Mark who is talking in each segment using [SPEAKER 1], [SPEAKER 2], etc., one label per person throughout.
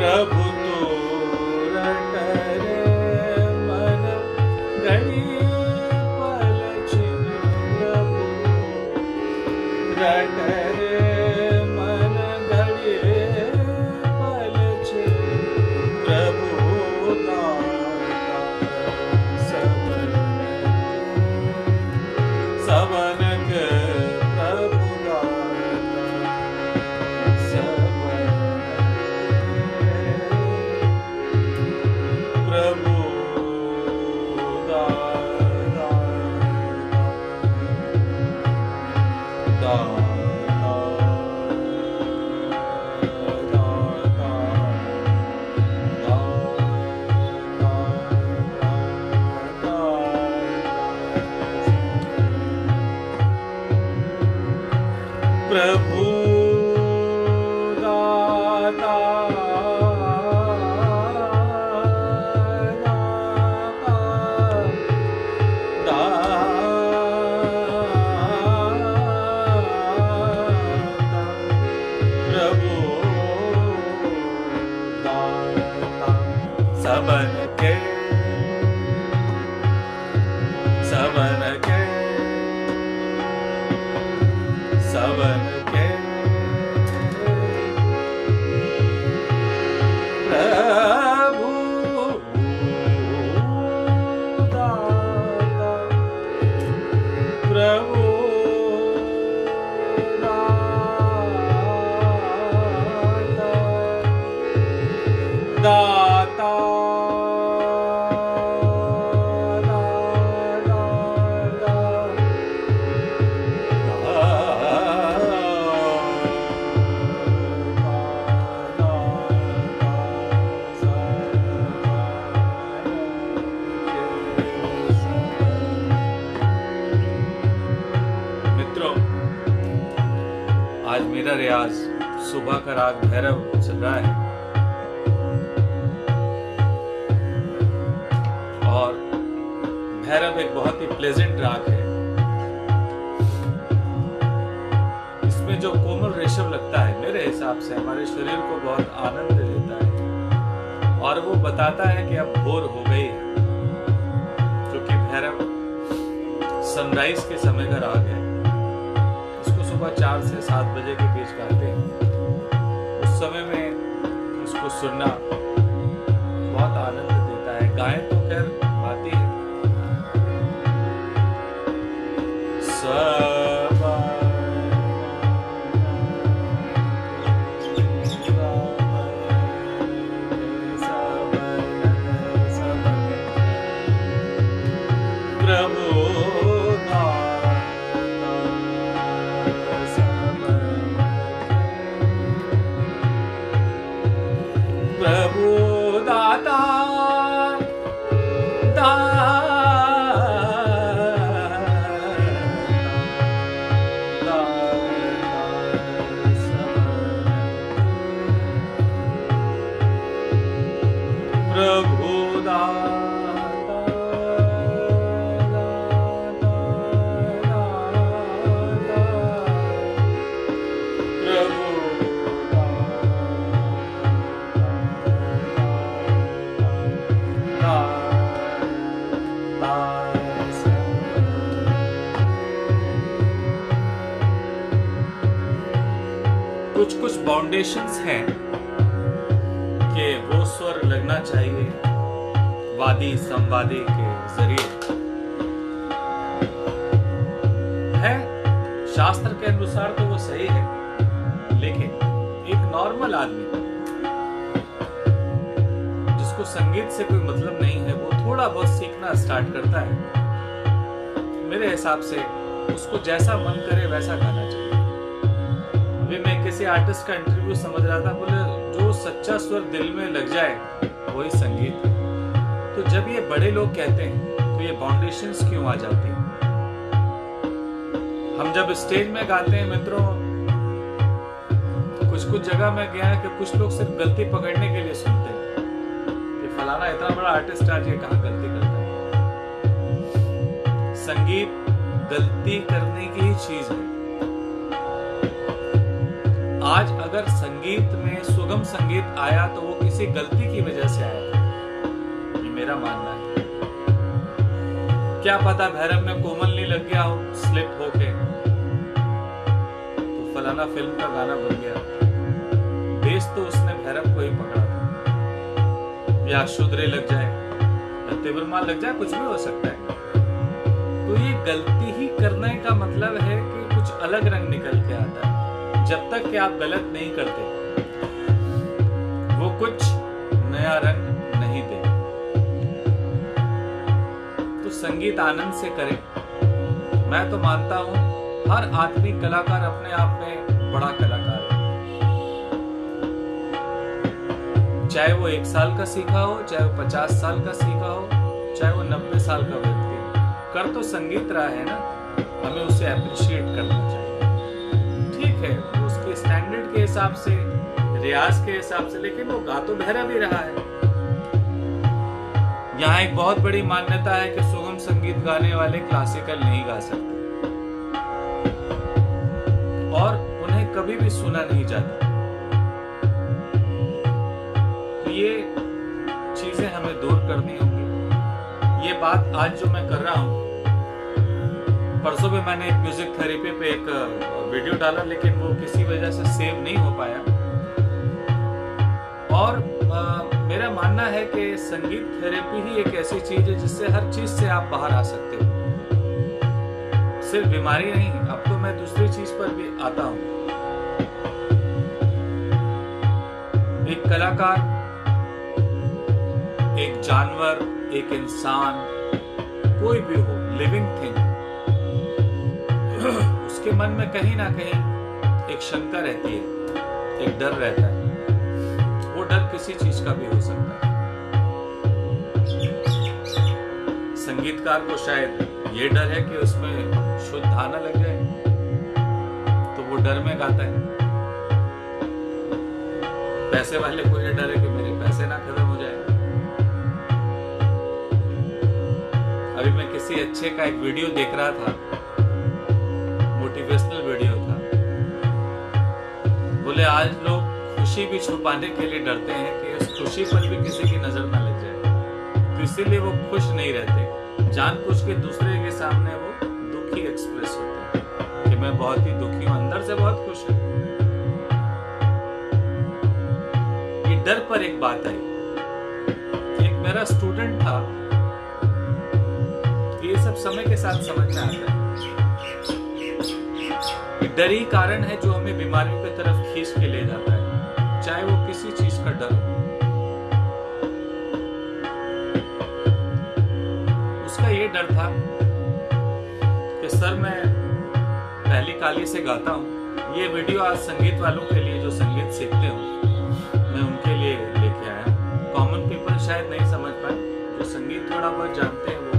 [SPEAKER 1] प्रभु तोरा आज मेरा रियाज सुबह का राग भैरव चल रहा है और भैरव एक बहुत ही प्लेजेंट राग है। इसमें जो कोमल रेशम लगता है मेरे हिसाब से हमारे शरीर को बहुत आनंद देता है और वो बताता है कि अब भोर हो गई है, क्योंकि भैरव सनराइज के समय का राग है। इसको सुबह 4 से 7 बजे के बीच गाते हैं। उस समय में इसको सुनना बहुत आनंद देता है। गाएं तो खैर आती है। प्रभु दाता प्रभु कुछ बाउंडेशंस हैं कि वो स्वर लगना चाहिए वादी संवादी के जरिए है। शास्त्र के अनुसार तो वो सही है, लेकिन एक नॉर्मल आदमी जिसको संगीत से कोई मतलब नहीं है, वो थोड़ा बहुत सीखना स्टार्ट करता है। मेरे हिसाब से उसको जैसा मन करे वैसा गाना चाहिए। अभी मैं किसी आर्टिस्ट का इंटरव्यू समझ रहा था, बोले जो सच्चा स्वर दिल में लग जाए वही संगीत है। तो जब ये बड़े लोग कहते हैं तो ये बाउंडेशंस क्यों आ जाती हैं? हम जब स्टेज में गाते हैं मित्रों, कुछ जगह में गया है कि कुछ लोग सिर्फ गलती पकड़ने के लिए सुनते हैं कि फलाना इतना बड़ा आर्टिस्ट आज ये कहाँ गलती करता है। संगीत गलती करने की ही चीज है। आज अगर संगीत में सुगम संगीत आया तो वो किसी गलती की वजह से आया, ये मेरा मानना है। क्या पता भैरव में कोमल नहीं लग गया हो स्लिप होके, तो फलाना फिल्म का गाना बन गया। बेस तो उसने भैरव को ही पकड़ा था। या शुद्रे लग जाए या तिब्रमाल लग जाए, कुछ भी हो सकता है। तो ये गलती ही करने का मतलब है कि कुछ अलग रंग निकल के आता है। जब तक कि आप गलत नहीं करते वो कुछ नया रंग नहीं दे। तो संगीत आनंद से करें। मैं तो मानता हूं हर आदमी कलाकार अपने आप में बड़ा कलाकार है। चाहे वो 1 साल का सीखा हो, चाहे वो 50 साल का सीखा हो, चाहे वो 90 साल का व्यक्ति हो, कर तो संगीत रहा है ना। हमें उसे अप्रिशिएट करना चाहिए। ठीक है, उसके स्टैंडर्ड के हिसाब से रियाज के हिसाब से, लेकिन वो गा तो बहरा भी रहा है। यहाँ एक बहुत बड़ी मान्यता है कि सुगम संगीत गाने वाले क्लासिकल नहीं गा सकते और उन्हें कभी भी सुना नहीं जाता। तो ये चीजें हमें दूर करनी होंगी। ये बात आज जो मैं कर रहा हूं, परसों भी मैंने एक म्यूजिक थेरेपी पे एक वीडियो डाला, लेकिन वो किसी वजह से सेव नहीं हो पाया। और मेरा मानना है कि संगीत थेरेपी ही एक ऐसी चीज है जिससे हर चीज से आप बाहर आ सकते हो, सिर्फ बीमारी नहीं। अब तो मैं दूसरी चीज पर भी आता हूं। एक कलाकार, एक जानवर, एक इंसान, कोई भी हो, लिविंग थिंग, उसके मन में कहीं ना कहीं एक शंका रहती है, एक डर रहता है। वो डर किसी चीज का भी हो सकता है। संगीतकार को शायद ये डर है कि उसमें शुद्ध धाना लग जाए, तो वो डर में गाता है। पैसे वाले को ये डर है कि मेरे पैसे ना खत्म हो जाए। अभी मैं किसी अच्छे का एक वीडियो देख रहा था, मोटिवेशनल वीडियो था। बोले आज लोग खुशी भी छुपाने के लिए डरते हैं कि उस खुशी पर भी किसी की नजर ना लग जाए, तो इसीलिए वो खुश नहीं रहते। जानबूझ के दूसरे के सामने वो दुखी एक्सप्रेस होते हैं कि मैं बहुत ही दुखी हूं, अंदर से बहुत खुश हूं। ये डर पर एक बात आई। एक मेरा स्टूडेंट था, ये सब समय के साथ समझ में आता है। डर ही कारण है जो हमें बीमारियों की तरफ खींच के ले जाता है, चाहे वो किसी चीज का डर हो। उसका ये डर था कि सर मैं पहली काली से गाता हूँ। ये वीडियो आज संगीत वालों के लिए, जो संगीत सीखते हो, मैं उनके लिए लेके आया। कॉमन पीपल शायद नहीं समझ पाए, जो संगीत थोड़ा बहुत जानते हैं वो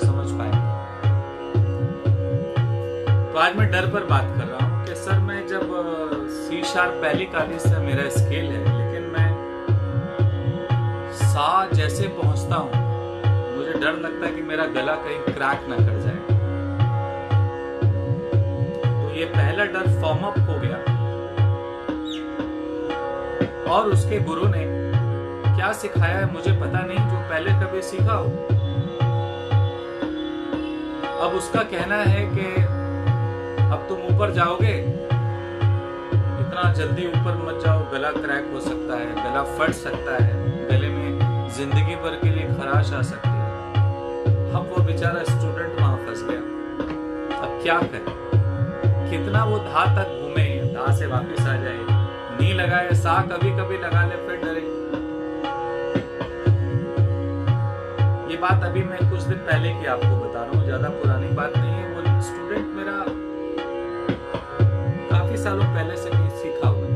[SPEAKER 1] समझ पाए। तो आज मैं डर पर बात कर रहा हूँ कि सर मैं जब सी शार्प पहली काली से मेरा स्केल है, लेकिन मैं सा जैसे पहुंचता हूँ मुझे डर लगता है कि मेरा गला कहीं क्रैक ना कर जाए। तो ये पहला डर फॉर्म अप हो गया। और उसके गुरु ने क्या सिखाया है मुझे पता नहीं, जो पहले कभी सीखा हो। अब उसका कहना है कि अब तुम ऊपर जाओगे, इतना जल्दी ऊपर मत जाओ, गला क्रैक हो सकता है, गला फट सकता है, गले में जिंदगी भर के लिए खराश आ सकती है। अब वो बेचारा स्टूडेंट वहां फंस गया। अब क्या करे, कितना वो धा तक घूमे, धा से वापस आ जाए, नी लगाए, सा कभी कभी लगा ले, फिर डरे। ये बात अभी मैं कुछ दिन पहले की आपको बता रहा हूँ, ज्यादा पुरानी बात नहीं है। वो स्टूडेंट मेरा काफी सालों पहले से भी सीखा हुआ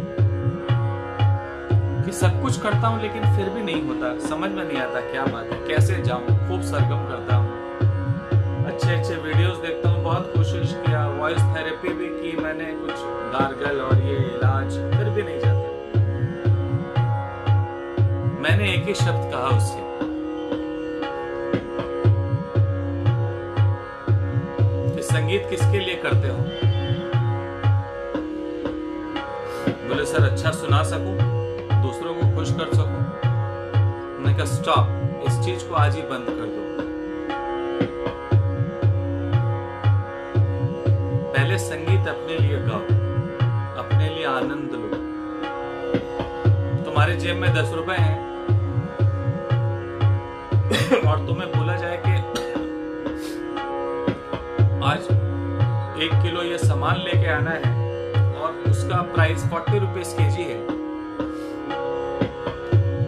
[SPEAKER 1] कि सब कुछ करता हूं लेकिन फिर भी नहीं होता, समझ में नहीं आता क्या बात है, कैसे जाऊं। खूब सरगम करता हूं, अच्छे अच्छे वीडियोस देखता हूं, बहुत कोशिश किया, वॉइस थेरेपी भी की मैंने, कुछ गार्गल और ये इलाज, फिर भी नहीं जाता। मैंने एक ही शब्द कहा उससे, कि संगीत किसके लिए करते हो? बोले सर अच्छा सुना सकूं, दूसरों को खुश कर सकूं। मैंने कहा स्टॉप, इस चीज को आज ही बंद कर दो। पहले संगीत अपने लिए गाओ, अपने लिए आनंद लो। तुम्हारे जेब में 10 रुपए हैं और तुम्हें बोला जाए कि आज 1 किलो ये सामान लेके आना है और उसका प्राइस 40 रुपीज केजी है,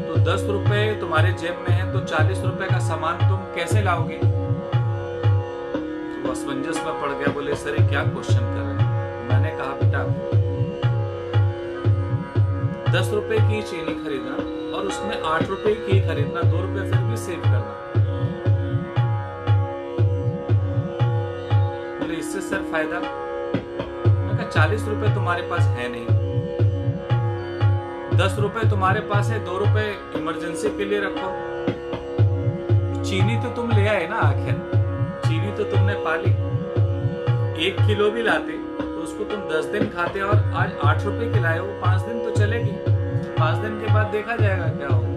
[SPEAKER 1] तो 10 रुपए तुम्हारे जेब में है, तो 40 रुपए का सामान तुम कैसे लाओगे? तो असमंजस में पड़ गया। बोले सर ये क्या क्वेश्चन कर रहे हैं? मैंने कहा बेटा 10 रुपए की चीनी खरीदना और उसमें 8 रुपए की खरीदना, 2 रुपए फिर भी सेव करना। बोले इससे सर फायदा? मैंने कहा 40 रुपए तुम्हारे पास है नहीं, 10 रुपए तुम्हारे पास है, 2 रुपए इमरजेंसी के लिए रखो। चीनी तो तुम ले आए ना, आखिर चीनी तो तुमने पाली। 1 किलो भी लाते तो उसको तुम 10 दिन खाते, और आज 8 रुपए की लाए हो, 5 दिन तो चलेगी। 5 दिन के बाद देखा जाएगा क्या होगा।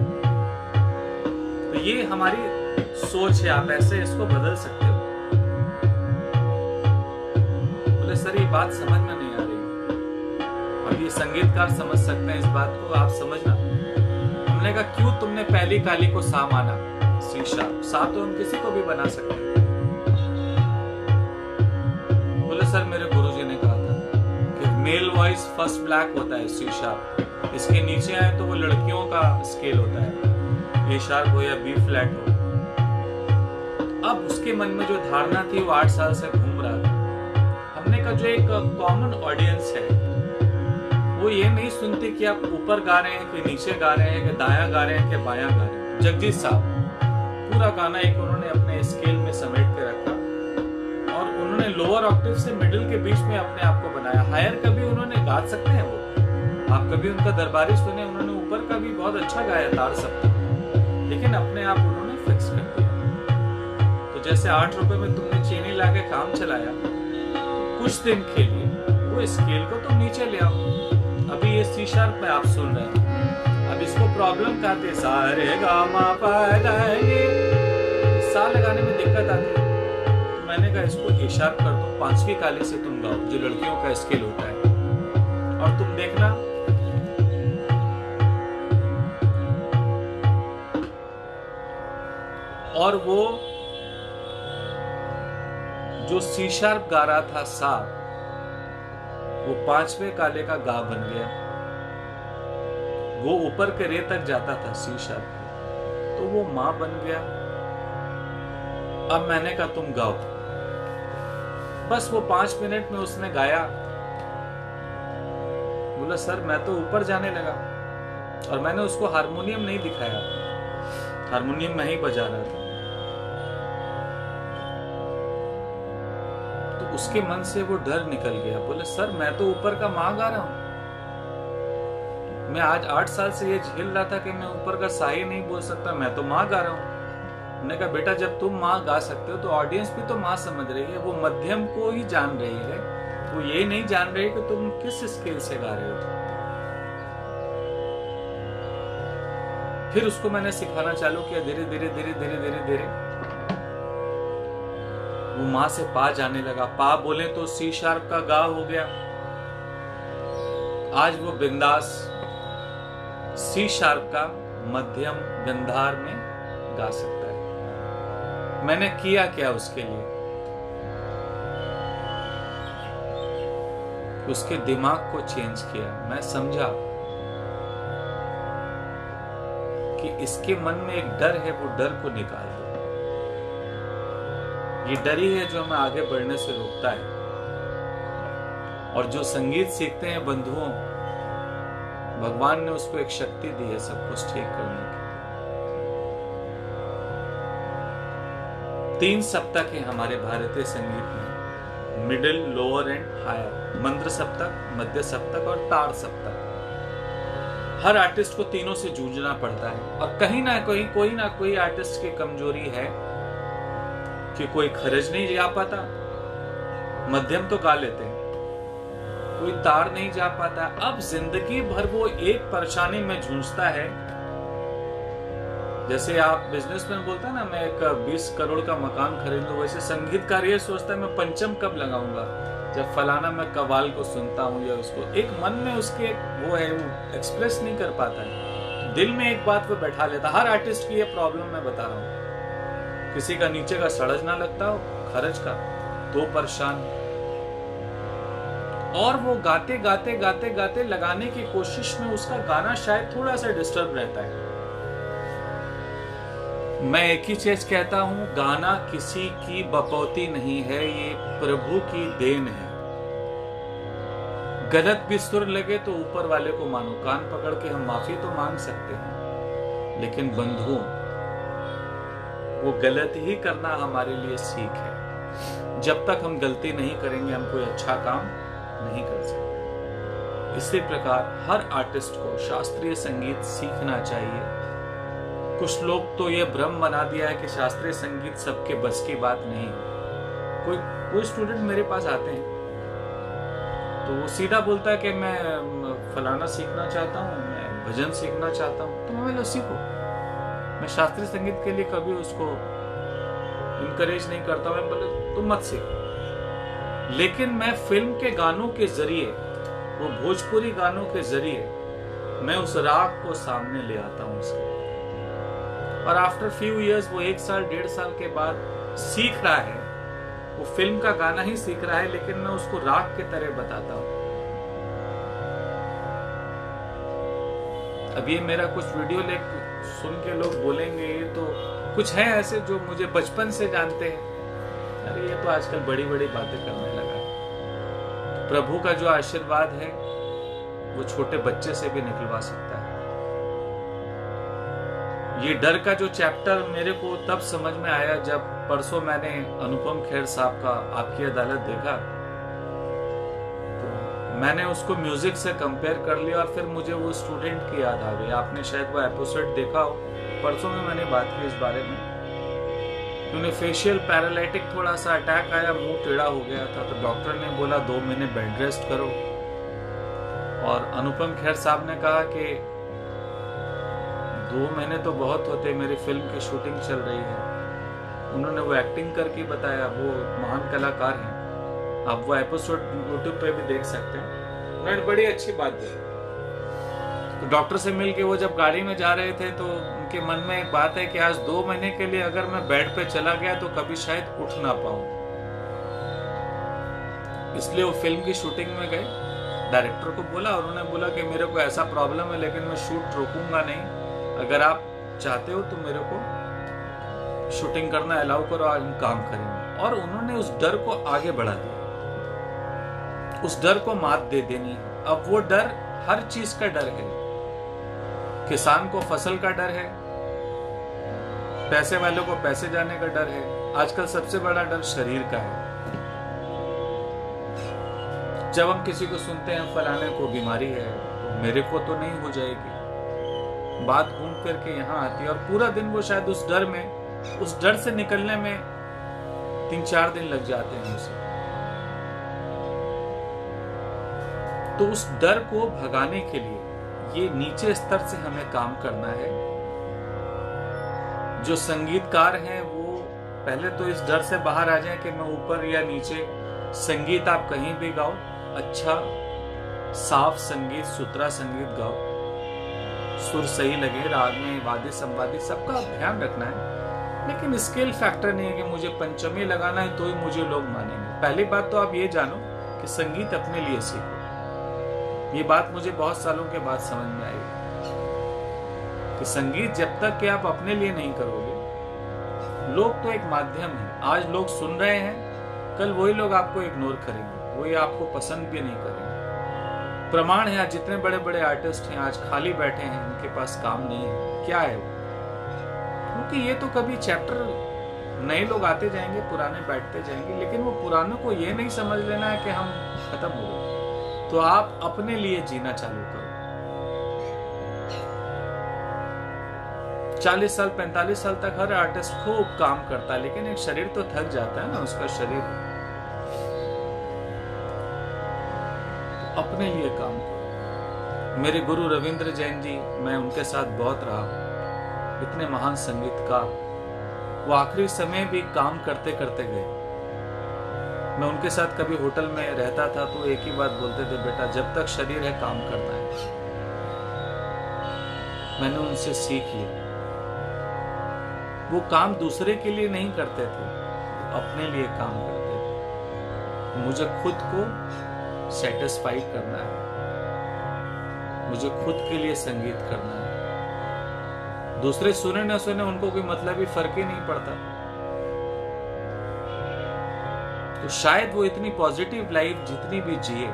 [SPEAKER 1] तो ये हमारी सोच है, आप ऐसे इसको बदल सकते हो। बोले सर ये बात समझ में नहीं आ रही। अब ये संगीतकार समझ सकते हैं इस बात को, आप समझना। हमने कहा क्यों तुमने पहली काली को सा माना, सी शार्प। सा तो हम किसी को भी बना सकते हैं। बोले सर मेरे गुरुजी ने कहा था कि मेल वॉइस फर्स्ट ब्लैक होता है, सी शार्प। इसके नीचे आए तो वो लड़कियों का स्केल होता है, ए शार्प हो या बी फ्लैट हो। अब उसके मन में जो धारणा थी वो 8 साल से घूम रहा था। हमने कहा जो एक कॉमन ऑडियंस है वो ये नहीं सुनती कि आप ऊपर गा रहे हैं कि नीचे गा रहे हैं कि दायां गा रहे हैं कि बायां गा रहे हैं। जगजीत साहब पूरा गाना एक उन्होंने अपने स्केल में समेट के रखा, और उन्होंने लोअर ऑक्टेव से मिडिल के बीच में अपने आप को बनाया। हायर कभी उन्होंने गा सकते हैं वो, आप कभी उनका दरबारी सुने, उन्होंने ऊपर का भी बहुत अच्छा गाया तार सप्तक, लेकिन अपने आप उन्होंने फिक्स कर दिया। तो जैसे 8 रुपए में तुमने चीनी लाके काम चलाया, कुछ दिन के लिए वो स्केल को तुम नीचे ले आओ। अभी ये सी शार्प पे आप सुन रहे हैं, अब इसको प्रॉब्लम कहते सा रे गा मा पा धा नी, सा लगाने में दिक्कत आती है। तो मैंने कहा इसको ए शार्प कर दो, 5वीं काली से तुम गाओ जो लड़कियों का स्केल होता है, और तुम देखना और वो जो सी शार्प गा रहा था सा, वो 5वें काले का गा बन गया। वो ऊपर के रे तक जाता था सी शार्प, तो वो मां बन गया। अब मैंने कहा तुम गाओ। बस वो 5 मिनट में उसने गाया। बोला सर मैं तो ऊपर जाने लगा, और मैंने उसको हारमोनियम नहीं दिखाया, हारमोनियम मैं ही बजा रहा था। उसके मन से वो डर निकल गया। बोले सर मैं तो ऊपर का मां गा रहा हूं, मैं आज 8 साल से ये झेल रहा था कि मैं ऊपर का सा ही नहीं बोल सकता, मैं तो मां गा रहा हूं। मैंने कहा बेटा जब तुम मां गा सकते हो तो ऑडियंस भी तो मां समझ रही है, वो मध्यम को ही जान रही है, वो ये नहीं जान रही कि तुम किस स्केल से गा रहे हो। फिर उसको मैंने सिखाना चालू किया, धीरे धीरे धीरे धीरे धीरे धीरे वो मां से पा जाने लगा। पा बोले तो सी शार्प का गा हो गया। आज वो बिंदास सी शार्प का मध्यम गंधार में गा सकता है। मैंने किया क्या उसके लिए, उसके दिमाग को चेंज किया। मैं समझा कि इसके मन में एक डर है, वो डर को निकाल दो। ये डर ही है जो हमें आगे बढ़ने से रोकता है। और जो संगीत सीखते हैं बंधुओं, भगवान ने उसको एक शक्ति दी है सब कुछ ठीक करने की। 3 सप्तक है हमारे भारतीय संगीत में, मिडिल, लोअर एंड हायर। मंद्र सप्तक, मध्य सप्तक और तार सप्तक। हर आर्टिस्ट को तीनों से जूझना पड़ता है, और कहीं ना कहीं कोई ना कोई आर्टिस्ट की कमजोरी है कि कोई खरज नहीं जा पाता, मध्यम तो गा लेते हैं, कोई तार नहीं जा पाता। अब जिंदगी भर वो एक परेशानी में जूझता है। जैसे आप बिजनेसमैन बोलता है ना मैं एक 20 करोड़ का मकान खरीद लूं, वैसे संगीतकार ये सोचता है मैं पंचम कब लगाऊंगा, जब फलाना मैं कव्वाल को सुनता हूं, या उसको एक मन में उसके वो है, वो एक्सप्रेस नहीं कर पाता है, दिल में एक बात वो बैठा लेता। हर आर्टिस्ट की ये प्रॉब्लम मैं बता रहा हूं। किसी का नीचे का सड़ज ना लगता हो खर्च का तो परेशान, और वो गाते गाते गाते गाते लगाने की कोशिश में उसका गाना शायद थोड़ा सा डिस्टर्ब रहता है। मैं एक ही चीज कहता हूं, गाना किसी की बपौती नहीं है, ये प्रभु की देन है। गलत भी सुर लगे तो ऊपर वाले को मानो, कान पकड़ के हम माफी तो मांग सकते हैं, लेकिन बंधुओं वो गलत ही करना हमारे लिए सीख है। जब तक हम गलती नहीं करेंगे हम कोई अच्छा काम नहीं कर सकते। इसी प्रकार हर आर्टिस्ट को शास्त्रीय संगीत सीखना चाहिए। कुछ लोग तो ये भ्रम बना दिया है कि शास्त्रीय संगीत सबके बस की बात नहीं है। कोई स्टूडेंट मेरे पास आते हैं तो वो सीधा बोलता है कि मैं फलाना सीखना चाहता हूँ, मैं भजन सीखना चाहता हूँ। तो मैं बोला सीखो, मैं शास्त्रीय संगीत के लिए कभी उसको इनकरेज नहीं करता। मैं बोले तुम मत सीखो, लेकिन मैं फिल्म के गानों के जरिए, वो भोजपुरी गानों के जरिए मैं उस राग को सामने ले आता हूँ उसके। और आफ्टर फ्यू इयर्स, वो 1 साल 1.5 साल के बाद सीख रहा है, वो फिल्म का गाना ही सीख रहा है, लेकिन मैं उसको राग के तरह बताता हूं। अब ये मेरा कुछ वीडियो सुन के लोग बोलेंगे तो कुछ है ऐसे जो मुझे बचपन से जानते हैं, अरे ये तो आजकल बड़ी बड़ी बातें करने लगा। तो प्रभु का जो आशीर्वाद है वो छोटे बच्चे से भी निकलवा सकता है। ये डर का जो चैप्टर मेरे को तब समझ में आया जब परसों मैंने अनुपम खेर साहब का आपकी अदालत देखा। तो मैंने उसको म्यूजिक से कंपेयर कर लिया और फिर मुझे वो स्टूडेंट की याद आ गई। आपने शायद वो एपिसोड देखा हो, परसों में मैंने बात की इस बारे में। उन्हें फेशियल पैरालिटिक थोड़ा सा अटैक आया, मुंह टेढ़ा हो गया था, तो डॉक्टर ने बोला 2 महीने बेड रेस्ट करो। और अनुपम खेर साहब ने कहा कि 2 महीने तो बहुत होते, मेरी फिल्म की शूटिंग चल रही है। उन्होंने वो एक्टिंग करके बताया, वो महान कलाकार हैं। आप वो एपिसोड यूट्यूब पे भी देख सकते हैं। उन्होंने बड़ी अच्छी बात दी। तो डॉक्टर से मिलके वो जब गाड़ी में जा रहे थे तो उनके मन में एक बात है कि आज 2 महीने के लिए अगर मैं बेड पे चला गया तो कभी शायद उठ ना पाऊं। इसलिए वो फिल्म की शूटिंग में गए, डायरेक्टर को बोला और उन्होंने बोला कि मेरे को ऐसा प्रॉब्लम है, लेकिन मैं शूट रोकूंगा नहीं। अगर आप चाहते हो तो मेरे को शूटिंग करना अलाउ करो, आज हम काम करेंगे। और उन्होंने उस डर को आगे बढ़ा दिया, उस डर को मात दे देनी है। अब वो डर हर चीज का डर है। किसान को फसल का डर है, पैसे वालों को पैसे जाने का डर है। आजकल सबसे बड़ा डर शरीर का है। जब हम किसी को सुनते हैं फलाने को बीमारी है, तो मेरे को तो नहीं हो जाएगी, बात घूम फिर के यहाँ आती है। और पूरा दिन वो शायद उस डर से निकलने में 3-4 दिन लग जाते हैं उसे। तो उस डर को भगाने के लिए ये नीचे स्तर से हमें काम करना है। जो संगीतकार हैं वो पहले तो इस डर से बाहर आ जाएं कि मैं ऊपर या नीचे। संगीत आप कहीं भी गाओ, अच्छा साफ संगीत, सुथरा संगीत गाओ, सुर सही लगे, राग में वादी संवादी सबका ध्यान रखना है। लेकिन स्केल फैक्टर नहीं है कि मुझे पंचमी लगाना है तो ही मुझे लोग मानेंगे। पहली बात तो आप ये जानो कि संगीत अपने लिए सीखो। ये बात मुझे बहुत सालों के बाद समझ में आई कि संगीत जब तक कि आप अपने लिए नहीं करोगे, लोग तो एक माध्यम है। आज लोग सुन रहे हैं, कल वही लोग आपको इग्नोर करेंगे, वही आपको पसंद भी नहीं करेंगे। प्रमाण है, आज जितने बड़े बड़े आर्टिस्ट हैं आज खाली बैठे हैं, उनके पास काम नहीं है। क्या है वो? क्योंकि ये तो कभी चैप्टर, नए लोग आते जाएंगे, पुराने बैठते जाएंगे, लेकिन वो पुरानों को ये नहीं समझ लेना है कि हम खत्म हो गए। तो आप अपने लिए जीना चालू करो। 40 साल 45 साल तक हर आर्टिस्ट खूब काम करता है, लेकिन एक शरीर तो थक जाता है ना, उसका शरीर। अपने लिए काम करो। मेरे गुरु रविंद्र जैन जी, मैं उनके साथ बहुत रहा, इतने महान संगीतकार। वो आखिरी समय भी काम करते करते गए। मैं उनके साथ कभी होटल में रहता था तो एक ही बात बोलते थे, बेटा जब तक शरीर है काम करना है। मैंने उनसे सीख लिया। वो काम दूसरे के लिए नहीं करते थे, वो अपने लिए काम करते थे। मुझे खुद को सेटिस्फाइड करना है, मुझे खुद के लिए संगीत करना है। दूसरे सुने न सुने उनको कोई मतलब ही फर्क ही नहीं पड़ता। तो शायद वो इतनी पॉजिटिव लाइफ जितनी भी जिए,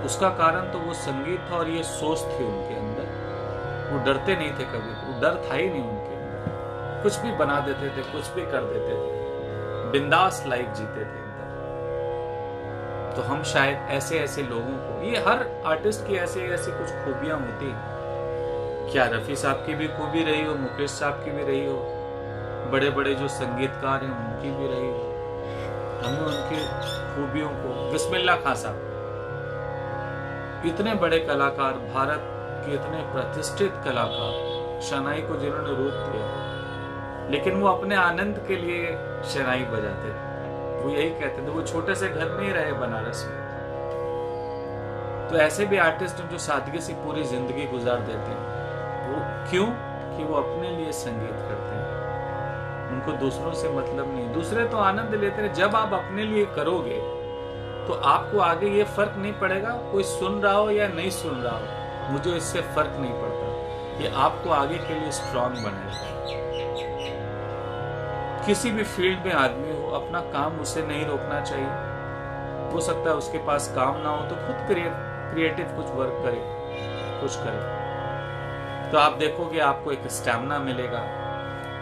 [SPEAKER 1] उसका कारण तो वो संगीत था और ये सोच थी उनके अंदर। वो डरते नहीं थे कभी, वो डर था ही नहीं उनके अंदर। कुछ भी बना देते थे, कुछ भी कर देते थे, बिंदास लाइफ जीते थे। तो हम शायद ऐसे ऐसे लोगों को, ये हर आर्टिस्ट की ऐसे ऐसी कुछ खूबियां होती हैं। क्या रफ़ी साहब की भी खूबी रही हो, मुकेश साहब की भी रही हो, बड़े बड़े जो संगीतकार हैं उनकी भी रही हो, हमें उनकी खूबियों को, बिस्मिल्लाह खां साहब इतने बड़े कलाकार, भारत के इतने प्रतिष्ठित कलाकार, शहनाई को जिन्होंने रूप दिया, लेकिन वो अपने आनंद के लिए शहनाई बजाते थे। वो यही कहते थे, वो छोटे से घर में ही रहे बनारस में। तो ऐसे भी आर्टिस्ट हैं जो सादगी से पूरी जिंदगी गुजार देते हैं। वो क्यों? कि वो अपने लिए संगीत करते हैं, उनको दूसरों से मतलब नहीं। दूसरे तो आनंद लेते हैं, जब आप अपने लिए करोगे तो आपको आगे ये फर्क नहीं पड़ेगा कोई सुन रहा हो या नहीं सुन रहा हो, मुझे इससे फर्क नहीं पड़ता। ये आपको आगे के लिए स्ट्रांग बनाएगा। किसी भी फील्ड में आदमी हो, अपना काम उसे नहीं रोकना चाहिए। हो सकता है उसके पास काम ना हो तो खुद क्रिएटिव कुछ वर्क करे, कुछ करे, तो आप देखोगे आपको एक स्टैमिना मिलेगा,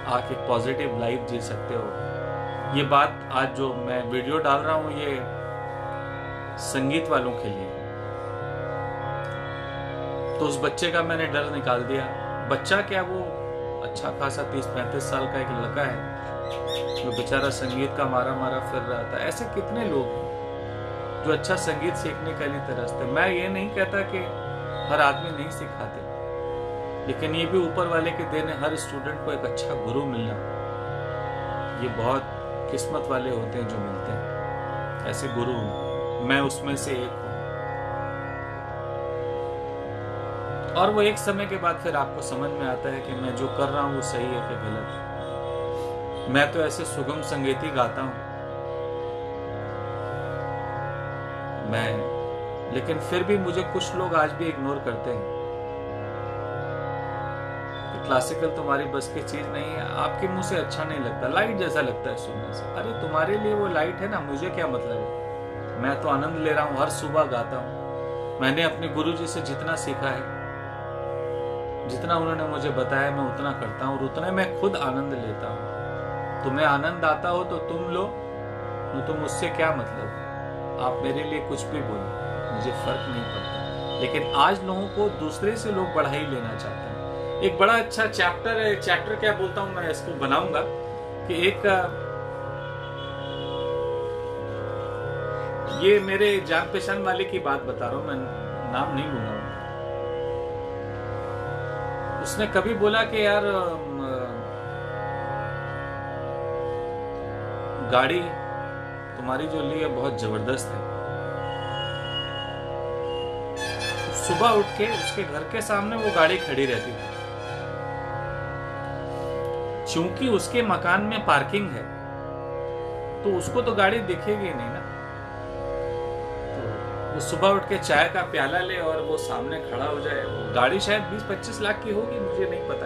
[SPEAKER 1] आप एक पॉजिटिव लाइफ जी सकते हो। ये बात आज जो मैं वीडियो डाल रहा हूं, ये संगीत वालों के लिए। तो उस बच्चे का मैंने डर निकाल दिया। बच्चा क्या, वो अच्छा खासा 30-35 साल का एक लड़का है जो बेचारा संगीत का मारा मारा फिर रहा था। ऐसे कितने लोग हैं जो अच्छा संगीत सीखने के लिए तरसते। मैं ये नहीं कहता कि हर आदमी नहीं सिखाते, लेकिन ये भी ऊपर वाले के देन है, हर स्टूडेंट को एक अच्छा गुरु मिलना, ये बहुत किस्मत वाले होते हैं जो मिलते हैं। ऐसे गुरु मैं उसमें से एक हूं। और वो एक समय के बाद फिर आपको समझ में आता है कि मैं जो कर रहा हूं वो सही है कि गलत है। मैं तो ऐसे सुगम संगीत ही गाता हूं मैं, लेकिन फिर भी मुझे कुछ लोग आज भी इग्नोर करते हैं कि क्लासिकल तुम्हारी बस की चीज नहीं है, आपके मुंह से अच्छा नहीं लगता, लाइट जैसा लगता है सुनने से। अरे तुम्हारे लिए वो लाइट है ना, मुझे क्या मतलब है। मैं तो आनंद ले रहा हूं, हर सुबह गाता हूं। मैंने अपने गुरुजी से जितना सीखा है, जितना उन्होंने मुझे बताया, मैं उतना करता हूं और उतना मैं खुद आनंद लेता हूं। तुम्हें आनंद आता हो तो तुम लो, तो मुझसे क्या मतलब। आप मेरे लिए कुछ भी बोलो, मुझे फर्क नहीं पड़ता। लेकिन आज लोगों को दूसरे से लोग बढ़ाई लेना चाहते हैं। एक बड़ा अच्छा चैप्टर क्या बोलता हूं मैं, इसको बनाऊंगा कि एक ये मेरे जान पहचान वाले की बात बता रहा हूं, मैं नाम नहीं लूंगा। उसने कभी बोला कि यार गाड़ी तुम्हारी जो ली है बहुत जबरदस्त है। सुबह उठ के उसके घर के सामने वो गाड़ी खड़ी रहती थी। चूंकि उसके मकान में पार्किंग है तो उसको तो गाड़ी दिखेगी नहीं ना। तो वो सुबह उठ के चाय का प्याला ले और वो सामने खड़ा हो जाए। वो गाड़ी शायद 20-25 लाख की होगी, मुझे नहीं पता।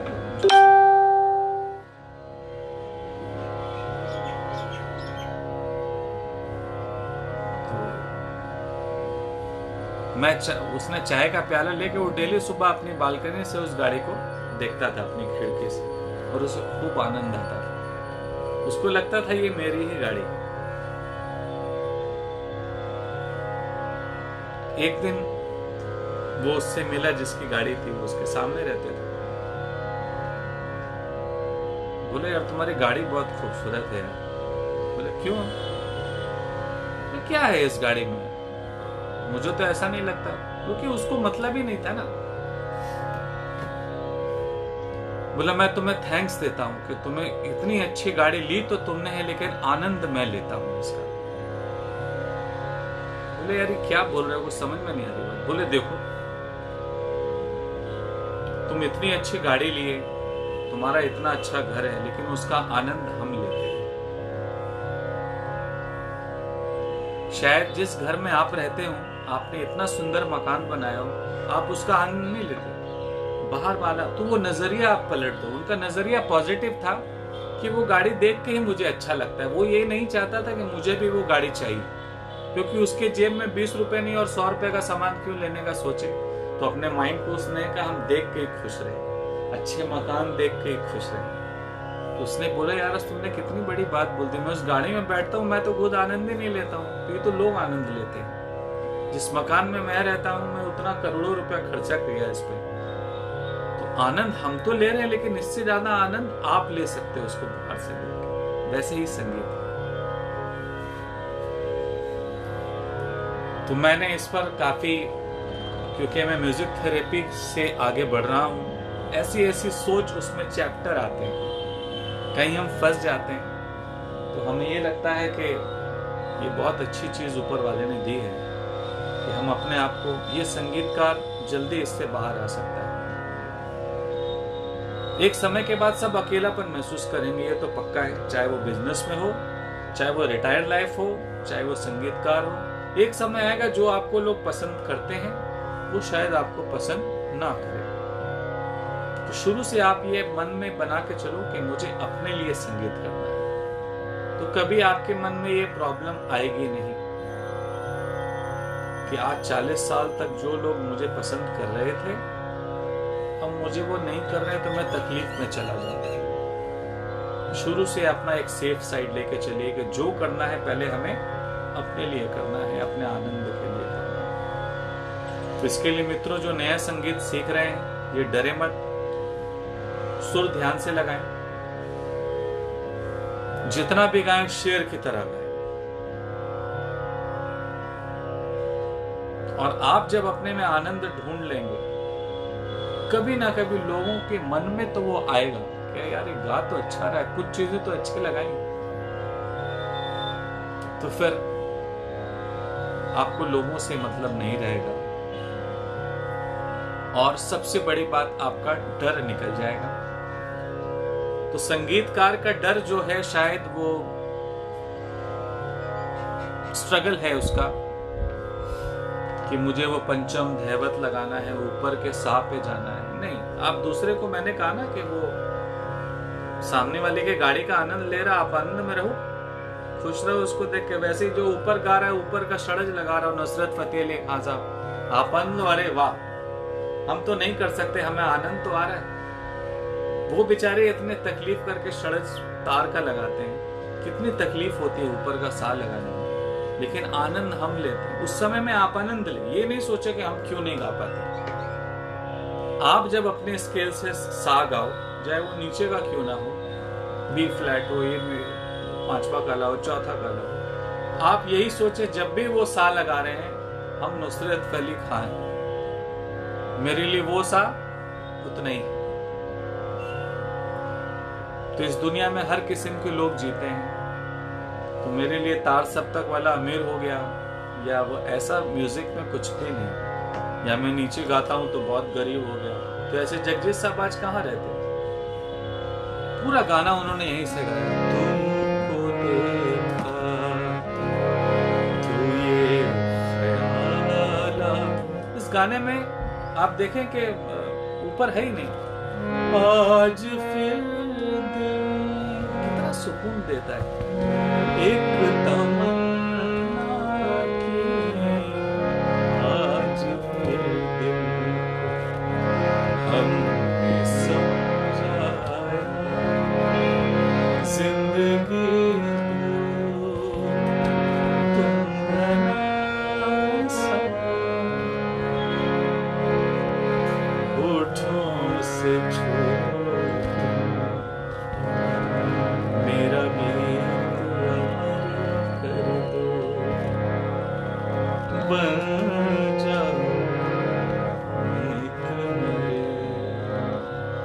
[SPEAKER 1] उसने चाय का प्याला लेके वो डेली सुबह अपनी बालकनी से उस गाड़ी को देखता था अपनी खिड़की से, और उसे खूब आनंद आता था। उसको लगता था ये मेरी ही गाड़ी। एक दिन वो उससे मिला जिसकी गाड़ी थी, वो उसके सामने रहते थे। बोले यार तुम्हारी गाड़ी बहुत खूबसूरत है। बोले क्यों, क्या है इस गाड़ी में, मुझे तो ऐसा नहीं लगता। क्योंकि उसको मतलब ही नहीं था ना। बोला मैं तुम्हें थैंक्स देता हूं कि तुम्हें इतनी अच्छी गाड़ी ली तो तुमने है, लेकिन आनंद मैं लेता हूं इसका। बोले यार क्या बोल रहे हो, कुछ समझ में नहीं आ रही बात। बोले देखो तुम इतनी अच्छी गाड़ी लिए, तुम्हारा इतना अच्छा घर है, लेकिन उसका आनंद हम लेते हैं। शायद जिस घर में आप रहते हो, आपने इतना सुंदर मकान बनाया हो, आप उसका आनंद नहीं लेते। बाहर वाला तो वो नजरिया आप पलट दो। उनका नजरिया पॉजिटिव था कि वो गाड़ी देख के ही मुझे अच्छा लगता है। वो ये नहीं चाहता था कि मुझे भी वो गाड़ी चाहिए, क्योंकि उसके जेब में 20 रुपए नहीं और 100 रुपए का सामान क्यों लेने का सोचे। तो अपने माइंड को उसने कहा हम देख के ही खुश रहे, अच्छे मकान देख के ही खुश रहे। तो उसने बोला यार तुमने कितनी बड़ी बात बोल दी, मैं उस गाड़ी में बैठता हूँ, मैं तो खुद आनंद ही नहीं लेता हूँ, तो ये तो लोग आनंद लेते हैं। जिस मकान में मैं रहता हूं, मैं उतना करोड़ों रुपया खर्चा किया इस पे। तो आनंद हम तो ले रहे हैं, लेकिन इससे ज्यादा आनंद आप ले सकते हो उसको बाहर से लेके। वैसे ही संगीत। तो मैंने इस पर काफी, क्योंकि मैं म्यूजिक थेरेपी से आगे बढ़ रहा हूं, ऐसी ऐसी सोच उसमें चैप्टर आते हैं, कहीं हम फंस जाते हैं, तो हमें ये लगता है कि ये बहुत अच्छी चीज ऊपर वाले ने दी है कि हम अपने आप को, ये संगीतकार जल्दी इससे बाहर आ सकता है। एक समय के बाद सब अकेलापन महसूस करेंगे, ये तो पक्का है, चाहे वो बिजनेस में हो, चाहे वो रिटायर्ड लाइफ हो, चाहे वो संगीतकार हो। एक समय आएगा जो आपको लोग पसंद करते हैं वो शायद आपको पसंद ना करे। तो शुरू से आप ये मन में बना के चलो कि मुझे अपने लिए संगीत करना है, तो कभी आपके मन में ये प्रॉब्लम आएगी नहीं कि आज 40 साल तक जो लोग मुझे पसंद कर रहे थे, अब मुझे वो नहीं कर रहे, तो मैं तकलीफ में चला जाऊंगा। शुरू से अपना एक सेफ साइड लेके चलिए कि जो करना है पहले हमें अपने लिए करना है, अपने आनंद के लिए करना है। तो इसके लिए मित्रों, जो नया संगीत सीख रहे हैं, ये डरे मत, सुर ध्यान से लगाएं, जितना भी गाएं शेर की तरह गाएं। और आप जब अपने में आनंद ढूंढ लेंगे, कभी ना कभी लोगों के मन में तो वो आएगा कि यार ये गा तो अच्छा रहा है, कुछ चीजें तो अच्छी लगाई, तो फिर आपको लोगों से मतलब नहीं रहेगा। और सबसे बड़ी बात, आपका डर निकल जाएगा। तो संगीतकार का डर जो है, शायद वो स्ट्रगल है उसका कि मुझे वो पंचम धैवत लगाना है, ऊपर के सा पे जाना है। नहीं, आप दूसरे को, मैंने कहा ना कि वो सामने वाले के गाड़ी का आनंद ले रहा, आप आनंद में रहो, खुश रहो उसको देख के। वैसे ही जो ऊपर गा रहा है, ऊपर का षड्ज लगा रहा हो, नुसरत फतेह अली खान साहब, आप आनंद, अरे वाह, हम तो नहीं कर सकते, हमें आनंद तो आ रहा है। वो बेचारे इतने तकलीफ करके षड्ज तार का लगाते हैं, कितनी तकलीफ होती है ऊपर का सा लगाने में, लेकिन आनंद हम लेते हैं। उस समय में आप आनंद ले, ये नहीं सोचे कि हम क्यों नहीं गा पाते। आप जब अपने स्केल से सा गाओ, चाहे वो नीचे का क्यों ना हो, बी फ्लैट हो, ये पांचवा काला हो, चौथा काला हो, आप यही सोचे जब भी वो सा लगा रहे हैं, हम नुसरत अली खान, मेरे लिए वो सा उतना ही। तो इस दुनिया में हर किस्म के लोग जीते हैं, तो मेरे लिए तार सप्तक वाला अमीर हो गया, या वो ऐसा म्यूजिक में कुछ भी नहीं, या मैं नीचे गाता हूं तो बहुत गरीब हो गया। तो ऐसे जगजीत साहब आज कहाँ रहते? पूरा गाना उन्होंने यहीं से गाया, तुमको देखा तो ये ख्याल। इस गाने में आप देखें कि ऊपर है ही नहीं, आज फिर कितना सुकून देता है। एक तमन्ना की आज फिर दिल हमने समझाया, जिंदगी तुम होठों से छुओ मेरा भी कर दो, बन जाओ मेरे।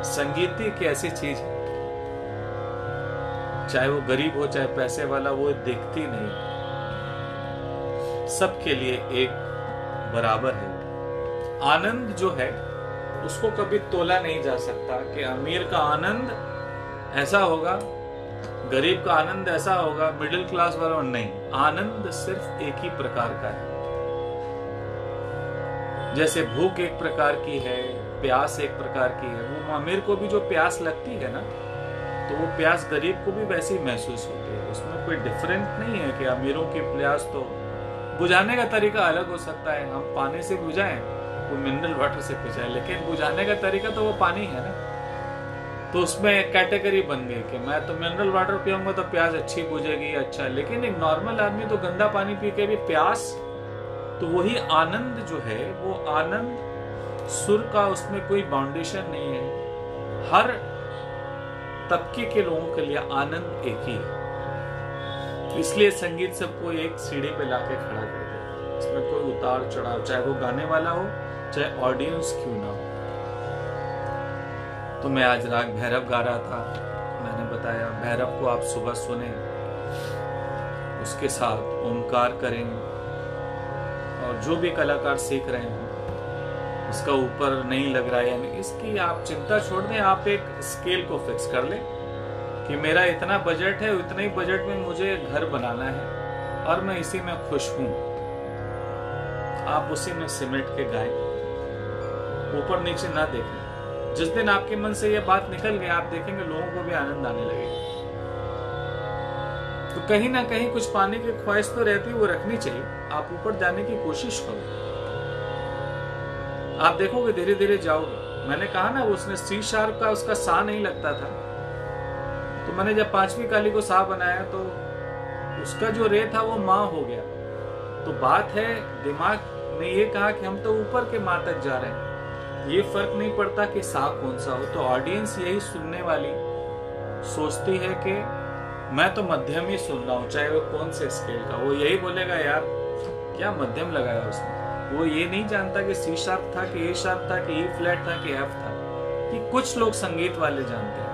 [SPEAKER 1] संगीत एक ऐसी चीज है, चाहे वो गरीब हो चाहे पैसे वाला, वो दिखती नहीं, सबके लिए एक बराबर है। आनंद जो है उसको कभी तोला नहीं जा सकता कि अमीर का आनंद ऐसा होगा, गरीब का आनंद ऐसा होगा, मिडिल क्लास वाला नहीं। आनंद सिर्फ एक ही प्रकार का है। जैसे भूख एक प्रकार की है, प्यास एक प्रकार की है। वो अमीर को भी जो प्यास लगती है ना, तो वो प्यास गरीब को भी वैसे ही महसूस होती है। उसमें कोई डिफरेंट नहीं है कि अमीरों की प्यास तो बुझाने का तरीका अलग हो सकता है। हम पानी से बुझाएं, वो मिनरल वाटर से बुझाएं, लेकिन बुझाने का तरीका तो वो पानी है ना। तो उसमें कैटेगरी बन गई कि मैं तो मिनरल वाटर पीऊंगा तो प्यास अच्छी बुझेगी, अच्छा। लेकिन एक नॉर्मल आदमी तो गंदा पानी पी के भी प्यास तो वही आनंद जो है, वो आनंद सुर का उसमें कोई बाउंडेशन नहीं है। हर तबके के लोगों के लिए आनंद एक ही है। इसलिए संगीत सबको एक सीढ़ी पे लाके खड़ा कर देता है। इसमें कोई उतार चढ़ाव, चाहे वो गाने वाला हो चाहे ऑडियंस क्यों ना हो। तो मैं आज राग भैरव गा रहा था, मैंने बताया भैरव को आप सुबह सुने, उसके साथ ओमकार करें, और जो भी कलाकार सीख रहे हैं उसका ऊपर नहीं लग रहा है, यानी इसकी आप चिंता छोड़ दें। आप एक स्केल को फिक्स कर लें कि मेरा इतना बजट है, उतने ही बजट में मुझे घर बनाना है और मैं इसी में खुश हूं। आप उसी में सिमट के गाएं, ऊपर नीचे ना देखें। जिस दिन आपके मन से यह बात निकल गई, आप देखेंगे लोगों को भी आनंद आने लगेगा। तो कहीं ना कहीं कुछ पाने की ख्वाहिश तो रहती है, वो रखनी चाहिए। आप ऊपर जाने की कोशिश करो, आप देखोगे धीरे धीरे जाओगे। मैंने कहा ना, उसने सी शार्प का उसका सा नहीं लगता था, तो मैंने जब पांचवी काली को सा बनाया तो उसका जो रे था वो माँ हो गया। तो बात है, दिमाग ने ये कहा कि हम तो ऊपर के माँ तक जा रहे हैं, ये फर्क नहीं पड़ता कि सा कौन सा हो। तो ऑडियंस यही सुनने वाली सोचती है कि मैं तो मध्यम ही सुन रहा हूं, चाहे वो कौन से स्केल का। वो यही बोलेगा यार क्या मध्यम लगाया उसने। वो ये नहीं जानता कि सी शार्प था कि ए शार्प था कि ई फ्लैट था कि एफ था। कि कुछ लोग संगीत वाले जानते हैं।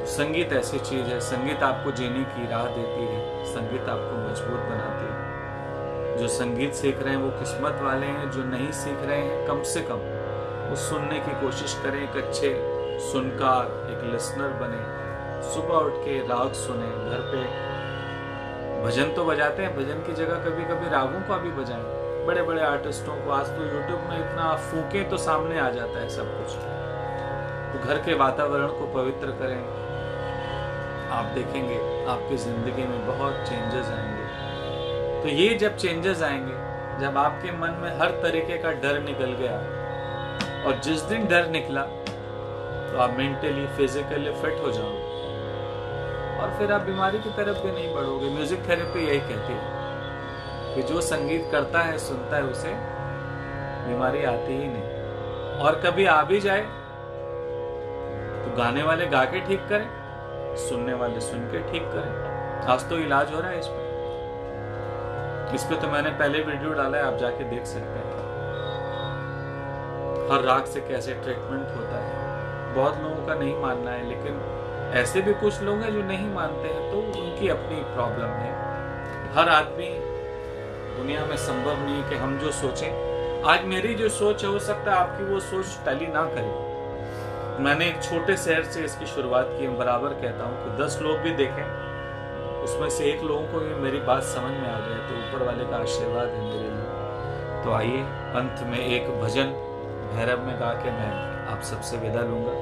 [SPEAKER 1] संगीत ऐसी चीज है, संगीत आपको जीने की राह देती है, संगीत आपको मजबूत बनाती है। जो संगीत सीख रहे हैं वो किस्मत वाले हैं, जो नहीं सीख रहे हैं कम से कम वो सुनने की कोशिश करें। एक अच्छे सुनकार, एक लिसनर बने, सुबह उठ के राग सुने। घर पे भजन तो बजाते हैं, भजन की जगह कभी कभी रागों का भी बजाएं। बड़े बड़े आर्टिस्टों को आज तो यूट्यूब में इतना फूके तो सामने आ जाता है सब कुछ। तो घर के वातावरण को पवित्र करें, आप देखेंगे आपकी जिंदगी में बहुत चेंजेस आएंगे। तो ये जब चेंजेस आएंगे, जब आपके मन में हर तरीके का डर निकल गया, और जिस दिन डर निकला तो आप मेंटली फिजिकली फिट हो जाओगे, और फिर आप बीमारी की तरफ भी नहीं बढ़ोगे। म्यूजिक थेरेपी यही कहती है कि जो संगीत करता है, सुनता है, उसे बीमारी आती ही नहीं। और कभी आ भी जाए तो गाने वाले गा के ठीक करें, सुनने वाले सुन के ठीक करें। आज तो इलाज हो रहा है इस पे तो मैंने पहले वीडियो डाला है, आप जाके देख सकते हैं। हर राग से कैसे ट्रीटमेंट होता है। बहुत लोगों का नहीं मानना है, लेकिन ऐसे भी कुछ लोग हैं जो नहीं मानते हैं, तो उनकी अपनी प्रॉब्लम है। हर आदमी दुनिया में संभव नहीं कि हम जो सोचें। आज मेरी जो सोच है, हो सकता है आपकी वो सोच टली ना करे। मैंने एक छोटे शहर से इसकी शुरुआत की। मैं बराबर कहता हूँ कि 10 लोग भी देखें, उसमें से एक लोगों को भी मेरी बात समझ में आ जाए तो ऊपर वाले का आशीर्वाद है मेरे लिए। तो आइए अंत में एक भजन भैरव में गा के मैं आप सबसे विदा लूंगा।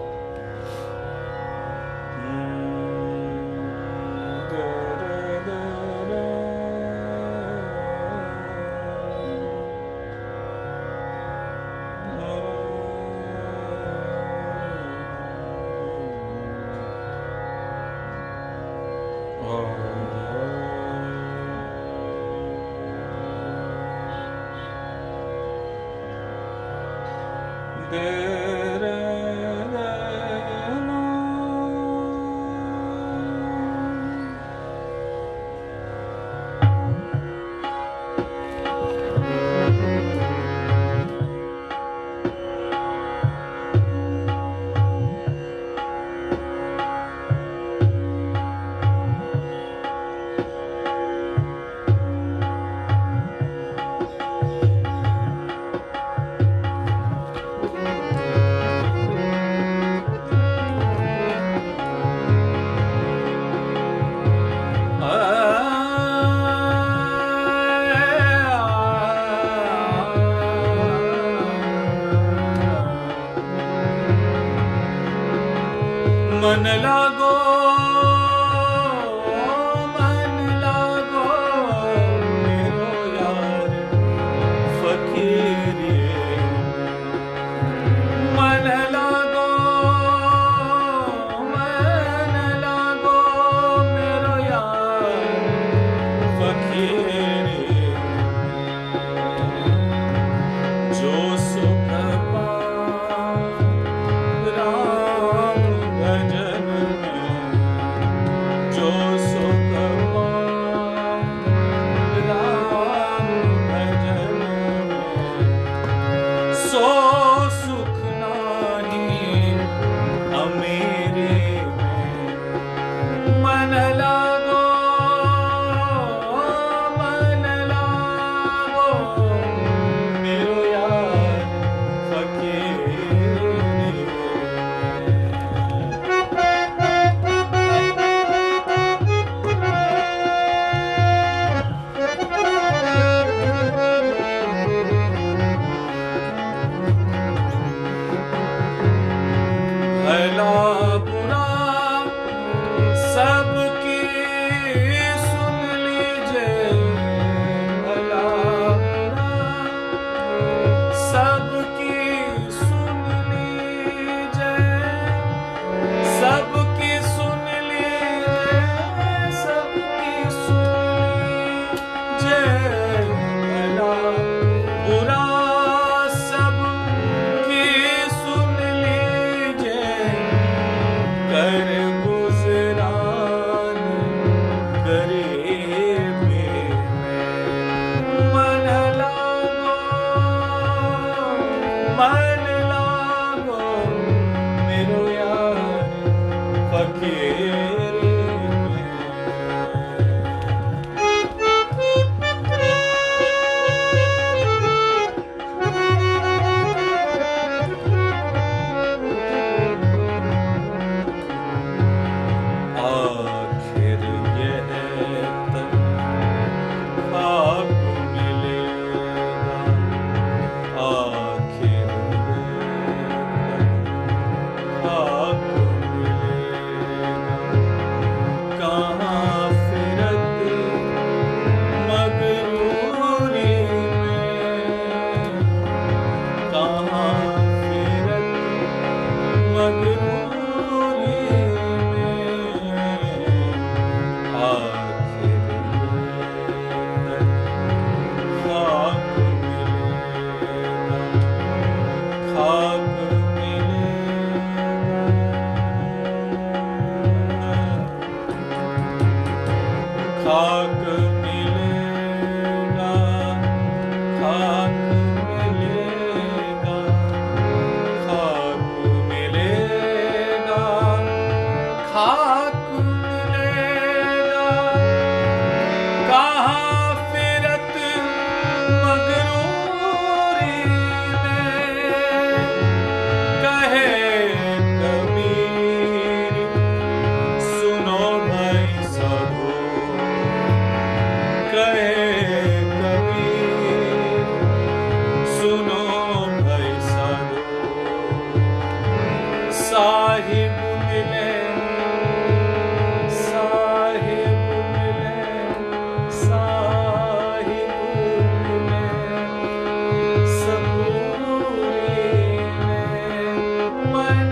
[SPEAKER 1] मन लागो मेरो यार फकीर, मन लागो मेरो यार मन लागो मेरो यार फकीर खाक मिलेगा, खाक मिलेगा, खाक मिलेगा, खाक मिलेगा, कहाँ फिरत मगरूरी में कहे कबीर सुनो भाई साधो, कहे कबीर सुनो भाई साधो, साहिब मिले, साहिब मिले, साहिब मिले, सबूरी में मन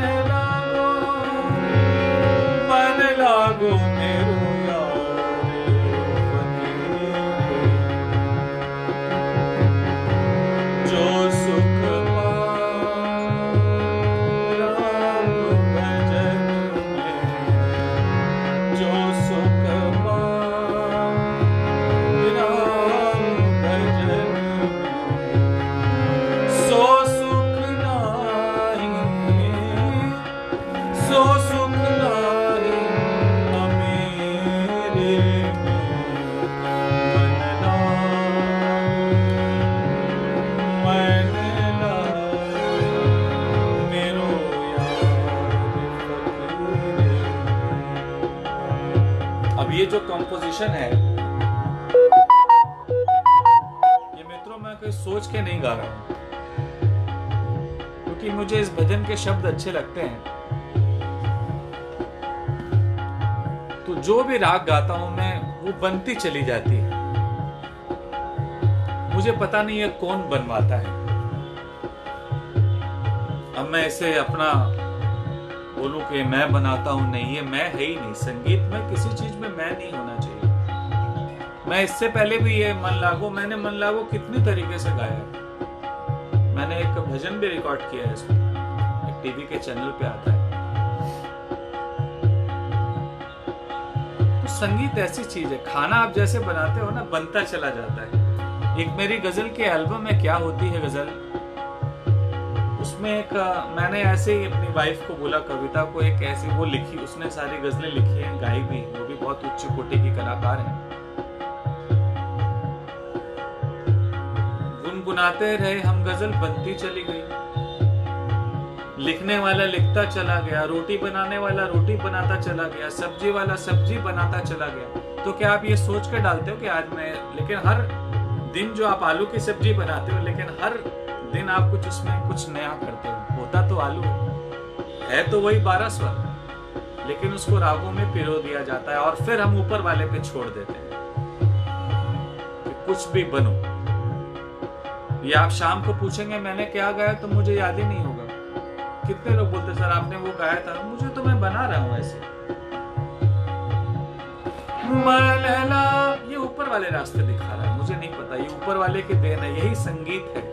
[SPEAKER 1] लागो मेरो जो सुख राम भजन में, जो सुख राम भजन में, सो सुख नाही, सो सुख नाही अमेरे में मन मेरो यार। अब ये जो कंपोजिशन है, ये मित्रों मैं कोई सोच के नहीं गा रहा हूं, क्योंकि मुझे इस भजन के शब्द अच्छे लगते हैं। तो जो भी राग गाता हूं मैं, वो बनती चली जाती है। मुझे पता नहीं है कौन बनवाता है। अब मैं इसे अपना बोलूं कि मैं बनाता हूं, नहीं, ये मैं है ही नहीं। संगीत में किसी चीज में मैं नहीं होना चाहिए। मैं इससे पहले भी ये मन लागो, मैंने मन लागो कितनी तरीके से गाया। मैंने एक भजन भी रिकॉर्ड किया है, इसमें एक टीवी के चैनल पे आता है। तो संगीत ऐसी चीज है, खाना आप जैसे बनाते हो ना, बनता चला जाता है। एक मेरी गजल की एल्बम है, क्या होती है गजल, उसमें एक मैंने ऐसे ही अपनी वाइफ को बोला, कविता को, एक ऐसी वो लिखी, उसने सारी गजलें लिखी हैं, गाई भी, वो भी बहुत उच्च कोटि की कलाकार है। गुनगुनाते रहे हम, गजल बनती चली गई। लिखने वाला लिखता चला गया, रोटी बनाने वाला रोटी बनाता चला गया, सब्जी वाला सब्जी बनाता चला गया। तो क्या आप ये सोच कर डालते हो कि आज मैं, लेकिन हर दिन जो आप आलू की सब्जी बनाते हो, लेकिन हर दिन आप कुछ उसमें कुछ नया करते हो। होता तो आलू है तो वही 12 स्वर, लेकिन उसको रागों में पिरो दिया जाता है और फिर हम ऊपर वाले पे छोड़ देते हैं कि कुछ भी बनो। ये आप शाम को पूछेंगे मैंने क्या गाया, तो मुझे याद ही नहीं होगा। कितने लोग बोलते सर आपने वो गाया था, मुझे तो मैं बना रहा हूं ऐसे। ये ऊपर वाले रास्ते दिखा रहा है, मुझे नहीं पता, ये ऊपर वाले की देन है। यही संगीत है।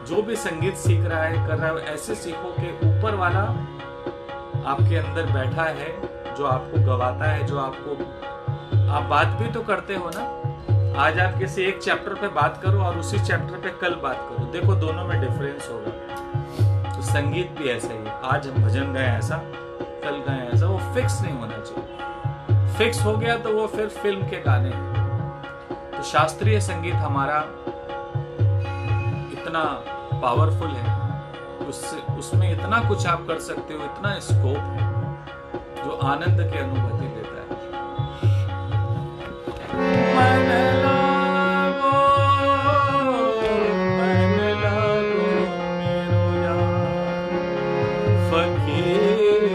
[SPEAKER 1] जो भी संगीत सीख रहा है, कर रहा है, ऐसे सीखो कि ऊपर वाला आपके अंदर बैठा है, जो आपको गवाता है, जो आपको, आप बात भी तो करते हो ना, आज आप किसी एक चैप्टर पे बात करो और उसी चैप्टर पे कल बात करो, देखो दोनों में डिफरेंस होगा। तो संगीत भी ऐसा ही है, आज हम भजन गए ऐसा, कल गए ऐसा, वो फिक्स नहीं होना चाहिए। फिक्स हो गया तो वो फिर फिल्म के गाने हैं। तो शास्त्रीय संगीत हमारा इतना पावरफुल है, उसमें इतना कुछ आप कर सकते हो, इतना स्कोप है जो आनंद की अनुभूति देता है। मन लागो मेरो यार फकीरी,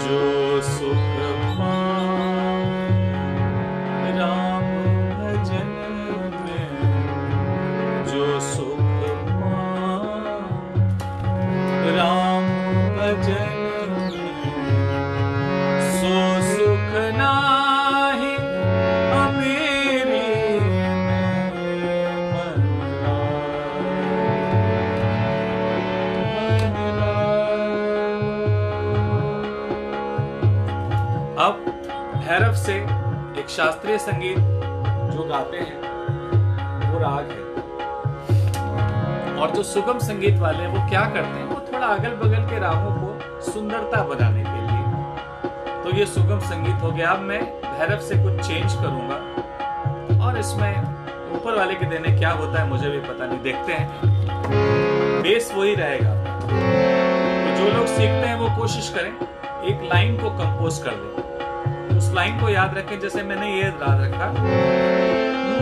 [SPEAKER 1] जो सुख पाए राम भजन में, जो सुख पाए राम भजन सो सुख नाही अमीरी में मन अब भैरव से एक शास्त्रीय संगीत जो गाते हैं वो राग है, और जो सुगम संगीत वाले हैं वो क्या करते हैं, वो थोड़ा अगल बगल के रागों को सुंदरता बनाने के लिए। तो ये सुगम संगीत हो गया। अब मैं भैरव से कुछ चेंज करूंगा, और इसमें ऊपर वाले के देने क्या होता है मुझे भी पता नहीं, देखते हैं। बेस वही रहेगा। तो जो लोग सीखते हैं वो कोशिश करें एक लाइन को कंपोज कर लें, उस लाइन को याद रखें। जैसे मैंने ये याद रखा,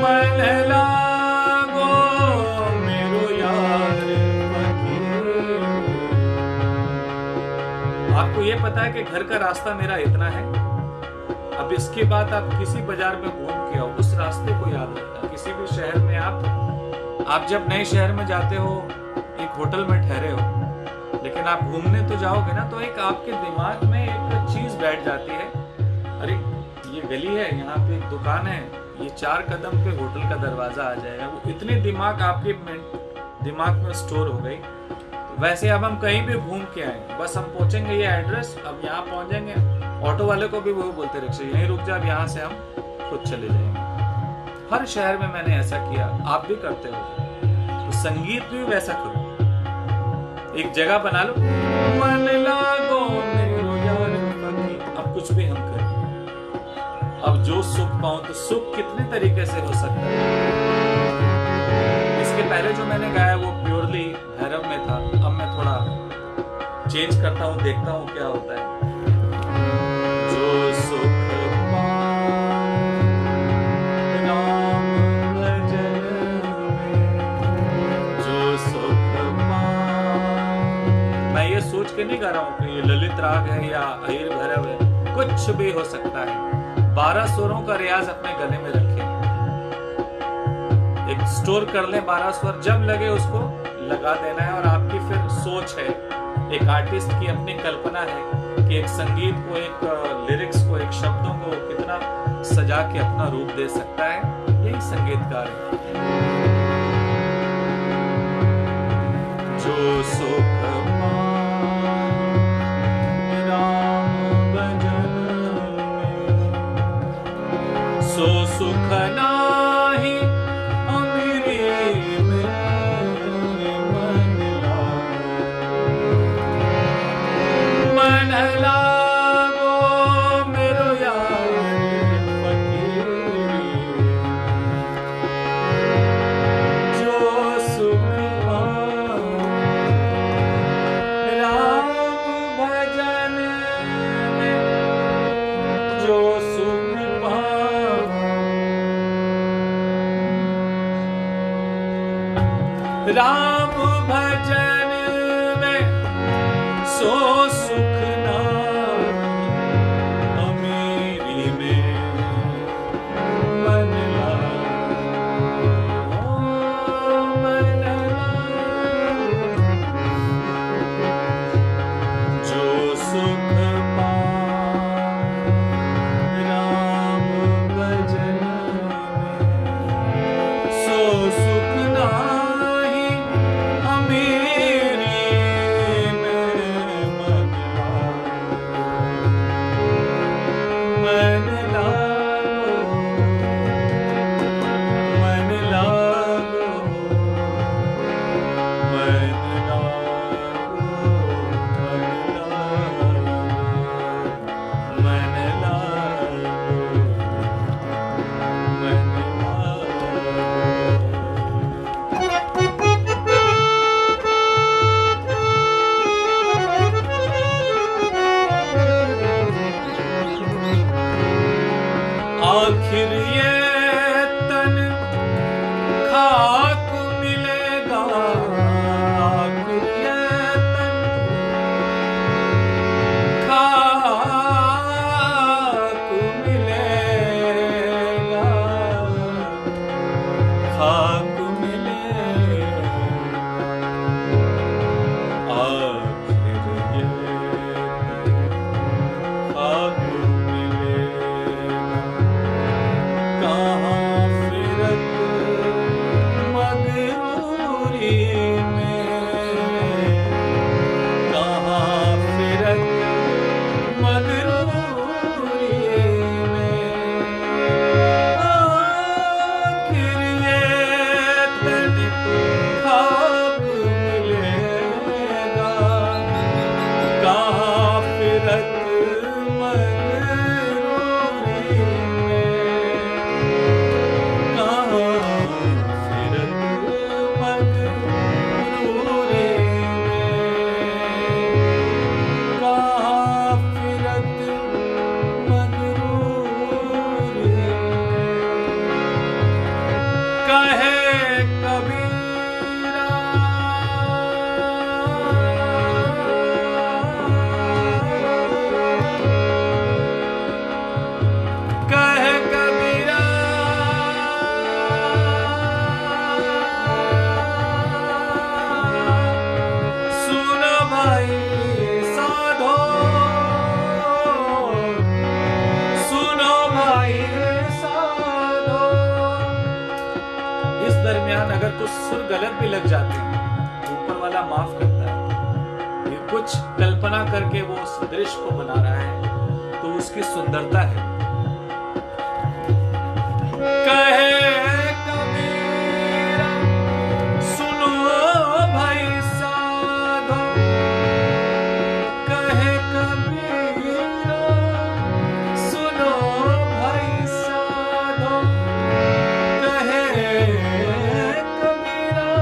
[SPEAKER 1] मन लागो मेरो यार फकीर। आपको ये पता है कि घर का रास्ता मेरा इतना है, अब इसके बाद आप किसी बाजार में घूम के आओ, उस रास्ते को याद रखना। किसी भी शहर में आप जब नए शहर में जाते हो, एक होटल में ठहरे हो, लेकिन आप घूमने तो जाओगे ना, तो एक आपके दिमाग में एक चीज बैठ जाती है, अरे ये गली है, यहाँ पे एक दुकान है, ये 4 कदम पे होटल का दरवाजा आ जाएगा। वो इतनी दिमाग आपके दिमाग में स्टोर हो गई। तो वैसे अब हम कहीं भी घूम के आए, बस हम पहुंचेंगे ये एड्रेस, अब यहाँ पहुंचेंगे, ऑटो वाले को भी वो बोलते रिक्शा यहीं रुक जा, अब यहाँ से हम खुद चले जाएंगे। हर शहर में मैंने ऐसा किया, आप भी करते हो। तो संगीत भी वैसा करो, एक जगह बना लो, मन लागो मेरो यार फकीर। अब कुछ भी हम करें, अब जो सुख पाऊं, तो सुख कितने तरीके से हो सकता है। इसके पहले जो मैंने गाया वो प्योरली भैरव में था, अब मैं थोड़ा चेंज करता हूं, देखता हूं क्या होता है। जो सुख पाए राम भजन में, जो सुख पाए। मैं ये सोच के नहीं गा रहा हूं कि ये ललित राग है या अहिर भैरव है, कुछ भी हो सकता है। 12 स्वरों का रियाज अपने गले में रखें, एक स्टोर कर लें 12 स्वर, जब लगे उसको लगा देना है। और आपकी फिर सोच है, एक आर्टिस्ट की अपनी कल्पना है कि एक संगीत को, एक लिरिक्स को, एक शब्दों को कितना सजा के अपना रूप दे सकता है। यही संगीतकार है। जो सुख सो सुख नाही अमीरी में मन लागो मेरो यार फकीरी, जो सुख पाए राम भजन में, जो सुख राम भजन में सो सुख नाही अमीरी में मन लागो, मन लागो। जो सुख पाए राम भजन में सो सुख नाही अमीरी में मन खाक मिले आखिर ये खाक मिले कहाँ फिरत मगरूरी में कहाँ फिरत मगरूरी में आखिर ये तन खाक मिलेगा कहाँ फिरत मगरूरी में कहाँ फिरत मगरूरी में कहाँ फिरत मगरूरी में कहे कबीरा कहे कबीरा सुनो भाई साधो सुनो भाई साधो। इस दरमियान अगर कुछ सुर गलत भी लग जाते हैं ऊपर वाला माफ करता है। ये कुछ कल्पना करके वो उस दृश्य को बना रहा है तो उसकी सुंदरता है। कहे कबीरा सुनो भाई साधो कहे कबीरा सुनो भाई साधो कहे कबीरा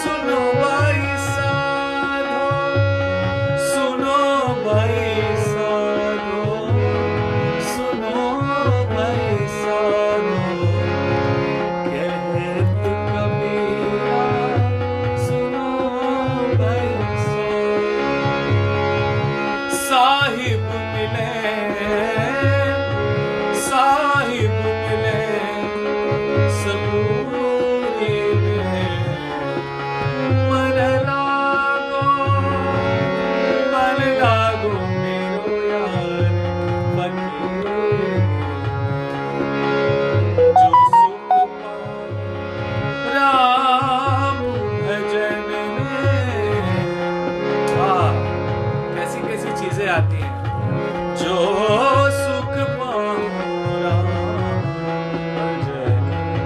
[SPEAKER 1] सुनो भाई साधो सुनो भाई साधो सुनो भाई साधो कहत कबीरा सुनो भाई साधो साहिब मिले सबूरी में मन लागो मेरो यार फकीर जो सुख पाओ राम भजन में। कैसी कैसी चीजें आती हैं जो सुख पाओ राम भजन में।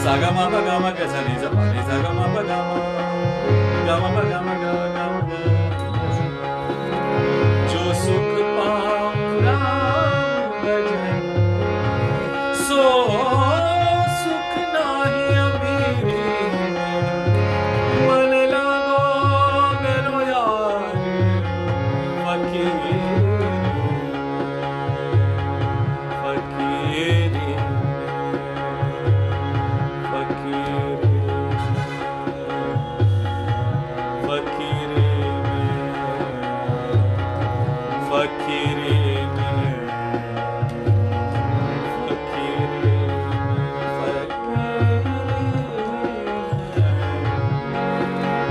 [SPEAKER 1] सागा मापा गामा कैसा नहीं जमाने सागा मापा गामा गामा पा गामा गामा गामा जो सुख पाओ राम भजन सो सुख नाही अमीरी में मन लागो मेरो यार फकीरी फकीरी फकीरी फकीरी फकीरी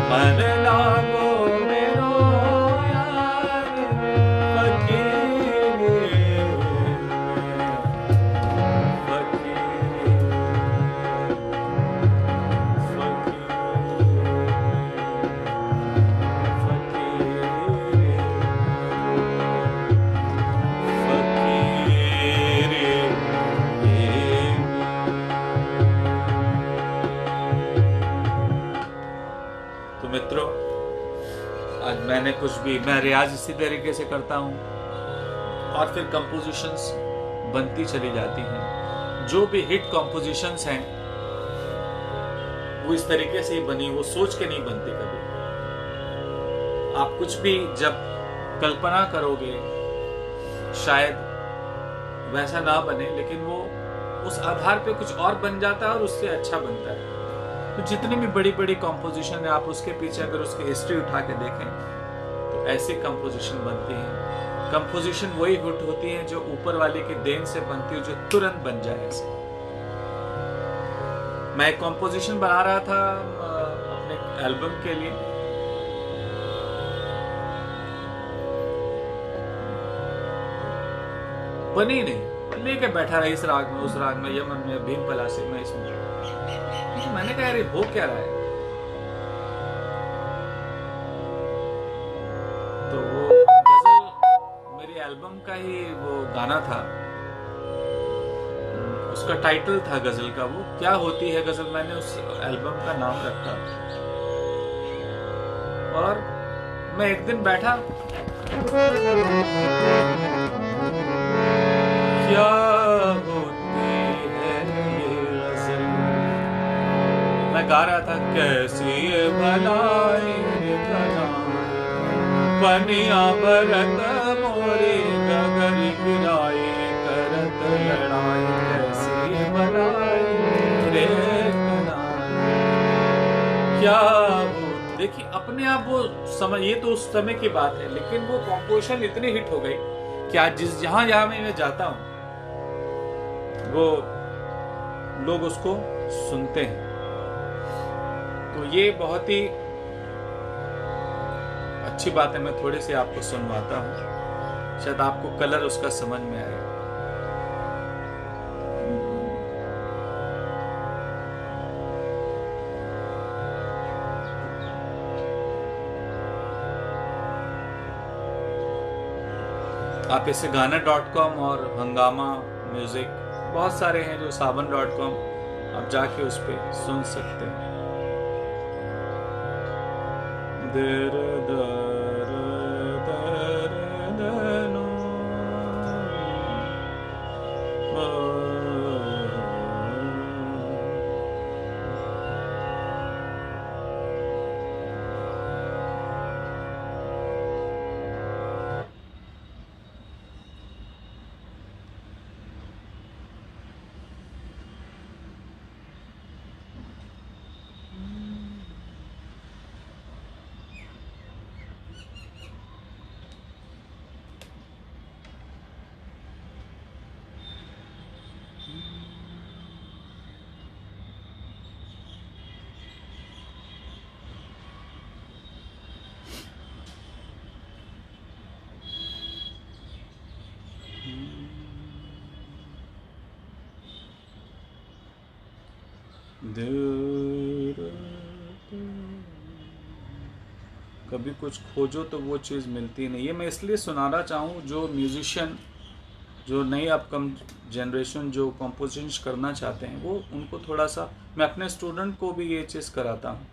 [SPEAKER 1] मन लागो मेरो यार फकीरी फकीरी तो मित्रों आज मैंने मैं रियाज इसी तरीके से करता हूँ और फिर कंपोजिशंस बनती चली जाती हैं। जो भी हिट कंपोजिशंस हैं वो इस तरीके से ही बनी, वो सोच के नहीं बनती कभी। आप कुछ भी जब कल्पना करोगे शायद वैसा ना बने, लेकिन वो उस आधार पे कुछ और बन जाता है और उससे अच्छा बनता है। तो जितनी भी बड़ी बड़ी कंपोजिशन है आप उसके पीछे अगर उसकी हिस्ट्री उठा के देखें तो ऐसी कंपोजिशन बनती है। कंपोजिशन वही हिट होती है जो ऊपर वाले की देन से बनती है, जो तुरंत बन जाए ऐसे। मैं एक कॉम्पोजिशन बना रहा था अपने एल्बम के लिए, बनी नहीं, लेके बैठा रहा इस राग में, उस राग में, यमन में, भीम पलासी में, इसमें। तो मैंने कहा अरे हो क्या रहा है। तो वो गजल मेरी एल्बम का ही वो गाना था, उसका टाइटल था गजल का, वो क्या होती है गजल, मैंने उस एल्बम का नाम रखा। और मैं एक दिन बैठा, क्या होती है ये गजल, मैं गा रहा था, कैसी ये भलाई पनिया बरत मोरी गगर गिराई करत लड़ाई, कैसी भलाई रे क्या वो। देखिए अपने आप वो समझ, ये तो उस समय की बात है, लेकिन वो कॉम्पोजिशन इतनी हिट हो गई कि आज जहां जहां मैं जाता हूं वो लोग उसको सुनते हैं। तो ये बहुत ही अच्छी बात है, मैं थोड़ी सी आपको सुनवाता हूं, शायद आपको कलर उसका समझ में आए। आप इसे गाना.com और हंगामा म्यूजिक, बहुत सारे हैं जो saban.com, आप जाके उस पर सुन सकते हैं। कभी कुछ खोजो तो वो चीज़ मिलती नहीं। ये मैं इसलिए सुनाना चाहूँ, जो म्यूजिशियन, जो नई अपकम जनरेशन जो कंपोजिशन करना चाहते हैं, वो उनको थोड़ा सा, मैं अपने स्टूडेंट को भी ये चीज़ कराता हूँ।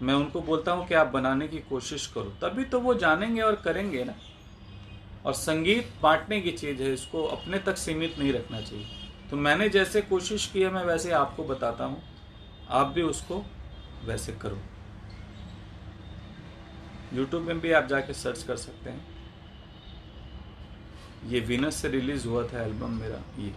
[SPEAKER 1] मैं उनको बोलता हूँ कि आप बनाने की कोशिश करो, तभी तो वो जानेंगे और करेंगे ना। और संगीत बांटने की चीज़ है, इसको अपने तक सीमित नहीं रखना चाहिए। तो मैंने जैसे कोशिश की है, मैं वैसे आपको बताता हूँ, आप भी उसको वैसे करो। यूट्यूब में भी आप जाके सर्च कर सकते हैं। ये वीनस से रिलीज हुआ था एल्बम मेरा ये।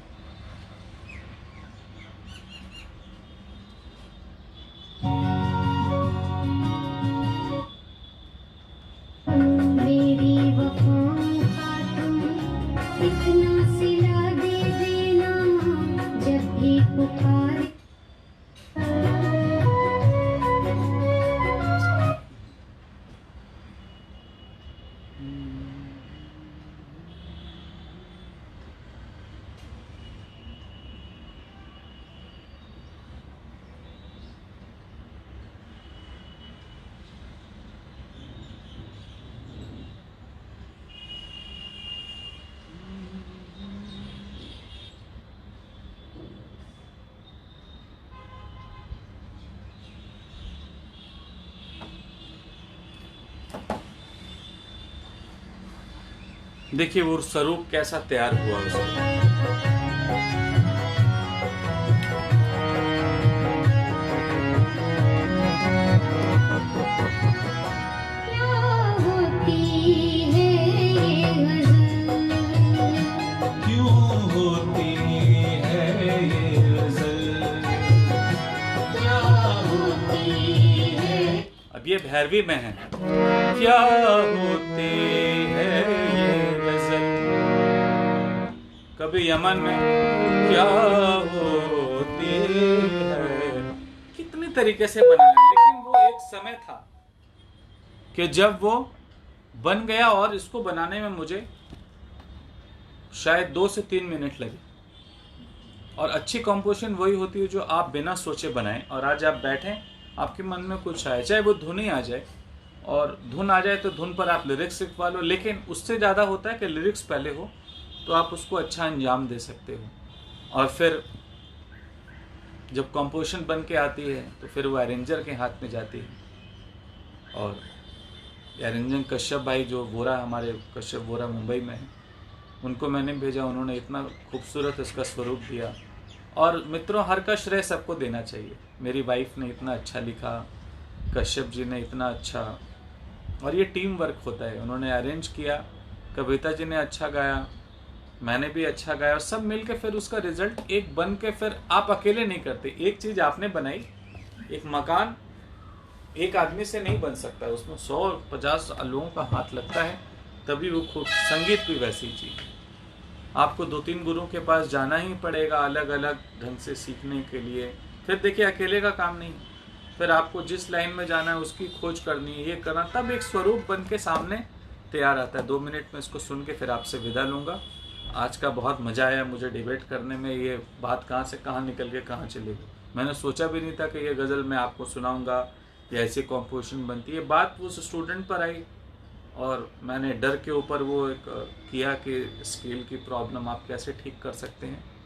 [SPEAKER 1] देखिए वो स्वरूप कैसा तैयार हुआ उसका। अब ये भैरवी में है, क्या होती है ये गजल, कभी यमन में क्या होती है तरीके से बनाया, लेकिन वो एक समय था कि जब वो बन गया और इसको बनाने में मुझे शायद 2 से 3 मिनट लगे। और अच्छी कंपोजिशन वही होती है जो आप बिना सोचे बनाएं, और आज आप बैठें, आपके मन में कुछ आए, चाहे वो धुन ही आ जाए, और धुन आ जाए तो धुन पर आप लिरिक्स लिखवा लो, लेकिन उससे ज़्यादा होता है कि लिरिक्स पहले हो तो आप उसको अच्छा अंजाम दे सकते हो। और फिर जब कंपोजिशन बन के आती है तो फिर वो अरेंजर के हाथ में जाती है। और अरेंजर कश्यप भाई जो वोरा, हमारे कश्यप वोरा मुंबई में है, उनको मैंने भेजा, उन्होंने इतना खूबसूरत इसका स्वरूप दिया। और मित्रों, हर का श्रेय सबको देना चाहिए। मेरी वाइफ ने इतना अच्छा लिखा, कश्यप जी ने इतना अच्छा, और ये टीम वर्क होता है। उन्होंने अरेंज किया, कविता जी ने अच्छा गाया, मैंने भी अच्छा गाया, और सब मिल के फिर उसका रिजल्ट एक बन के, फिर आप अकेले नहीं करते। एक चीज़ आपने बनाई, एक मकान एक आदमी से नहीं बन सकता, उसमें 150 लोगों का हाथ लगता है, तभी वो खूब। संगीत भी वैसी चीज़, आपको 2-3 गुरुओं के पास जाना ही पड़ेगा अलग अलग ढंग से सीखने के लिए। फिर देखिए, अकेले का काम नहीं, फिर आपको जिस लाइन में जाना है उसकी खोज करनी है, ये करना, तब एक स्वरूप बन के सामने तैयार आता है। 2 मिनट में इसको सुन के फिर आपसे विदा लूँगा। आज का बहुत मज़ा आया मुझे डिबेट करने में। ये बात कहाँ से कहाँ निकल के कहाँ चली गई, मैंने सोचा भी नहीं था कि ये गज़ल मैं आपको सुनाऊँगा या ऐसी कॉम्पोजिशन बनती है। बात उस स्टूडेंट पर आई, और मैंने डर के ऊपर वो एक किया कि स्केल की प्रॉब्लम आप कैसे ठीक कर सकते हैं।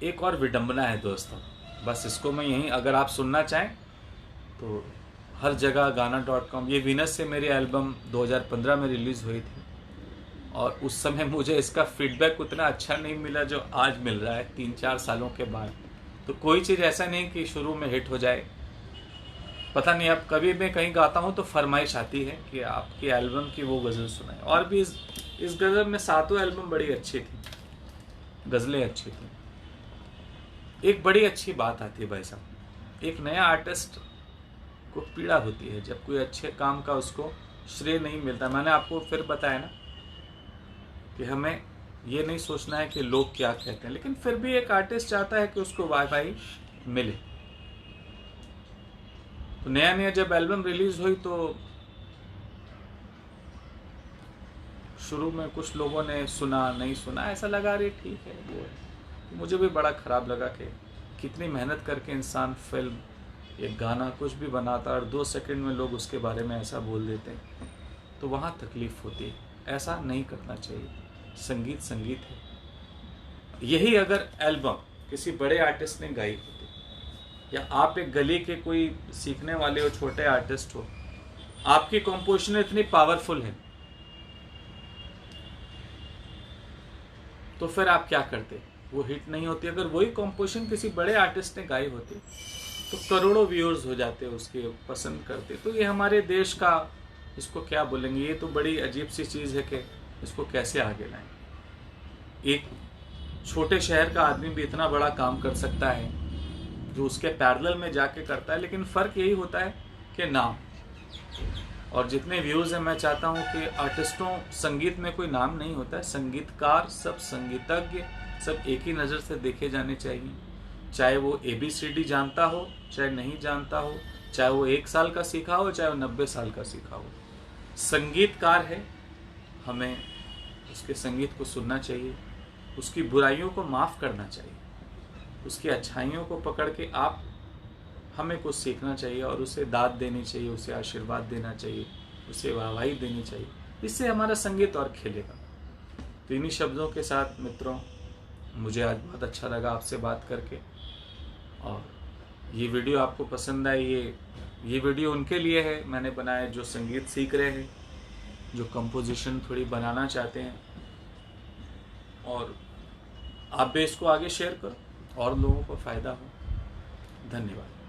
[SPEAKER 1] एक और विडंबना है दोस्तों, बस इसको मैं यहीं, अगर आप सुनना चाहें तो हर जगह गाना.com। ये वीनस से मेरी एल्बम 2015 में रिलीज़ हुई थी, और उस समय मुझे इसका फीडबैक उतना अच्छा नहीं मिला जो आज मिल रहा है 3-4 सालों के बाद। तो कोई चीज़ ऐसा नहीं कि शुरू में हिट हो जाए, पता नहीं। अब कभी मैं कहीं गाता हूँ तो फरमाइश आती है कि आपकी एल्बम की वो गज़ल सुनाए, और भी इस गज़ल में 7 एल्बम बड़ी अच्छी थी, गज़लें अच्छी थी। एक बड़ी अच्छी बात आती है भाई साहब, एक नया आर्टिस्ट को पीड़ा होती है जब कोई अच्छे काम का उसको श्रेय नहीं मिलता। मैंने आपको फिर बताया ना कि हमें ये नहीं सोचना है कि लोग क्या कहते हैं, लेकिन फिर भी एक आर्टिस्ट चाहता है कि उसको वाई मिले। तो नया नया जब एल्बम रिलीज हुई तो शुरू में कुछ लोगों ने सुना, नहीं सुना, ऐसा लगा रही ठीक है वो है। तो मुझे भी बड़ा ख़राब लगा कि कितनी मेहनत करके इंसान फिल्म, एक गाना, कुछ भी बनाता है और 2 सेकंड में लोग उसके बारे में ऐसा बोल देते हैं, तो वहाँ तकलीफ़ होती है। ऐसा नहीं करना चाहिए। संगीत संगीत है। यही अगर एल्बम किसी बड़े आर्टिस्ट ने गाई होती, या आप एक गली के कोई सीखने वाले हो, छोटे आर्टिस्ट हो, आपकी कंपोजिशन इतनी पावरफुल है, तो फिर आप क्या करते? वो हिट नहीं होती। अगर वही कंपोजिशन किसी बड़े आर्टिस्ट ने गाई होती तो करोड़ों व्यूअर्स हो जाते, उसके पसंद करते। तो ये हमारे देश का, इसको क्या बोलेंगे, ये तो बड़ी अजीब सी चीज़ है कि इसको कैसे आगे लाएं। एक छोटे शहर का आदमी भी इतना बड़ा काम कर सकता है जो उसके पैरेलल में जाके करता है, लेकिन फ़र्क यही होता है कि नाम और जितने व्यूज़ हैं। मैं चाहता हूँ कि आर्टिस्टों, संगीत में कोई नाम नहीं होता है, संगीतकार, सब संगीतज्ञ, सब एक ही नज़र से देखे जाने चाहिए। चाहे वो ABCD जानता हो, चाहे नहीं जानता हो, चाहे वो 1 साल का सीखा हो, चाहे वो 90 साल का सीखा हो, संगीतकार है। हमें उसके संगीत को सुनना चाहिए, उसकी बुराइयों को माफ़ करना चाहिए, उसकी अच्छाइयों को पकड़ के आप हमें कुछ सीखना चाहिए और उसे दाद देनी चाहिए, उसे आशीर्वाद देना चाहिए, उसे वाहवाही देनी चाहिए। इससे हमारा संगीत और खिलेगा। तो इन्हीं शब्दों के साथ मित्रों, मुझे आज बहुत अच्छा लगा आपसे बात करके, और ये वीडियो आपको पसंद आई। ये वीडियो उनके लिए है, मैंने बनाया जो संगीत सीख रहे हैं, जो कंपोजिशन थोड़ी बनाना चाहते हैं, और आप भी इसको आगे शेयर करो और लोगों को फ़ायदा हो। धन्यवाद।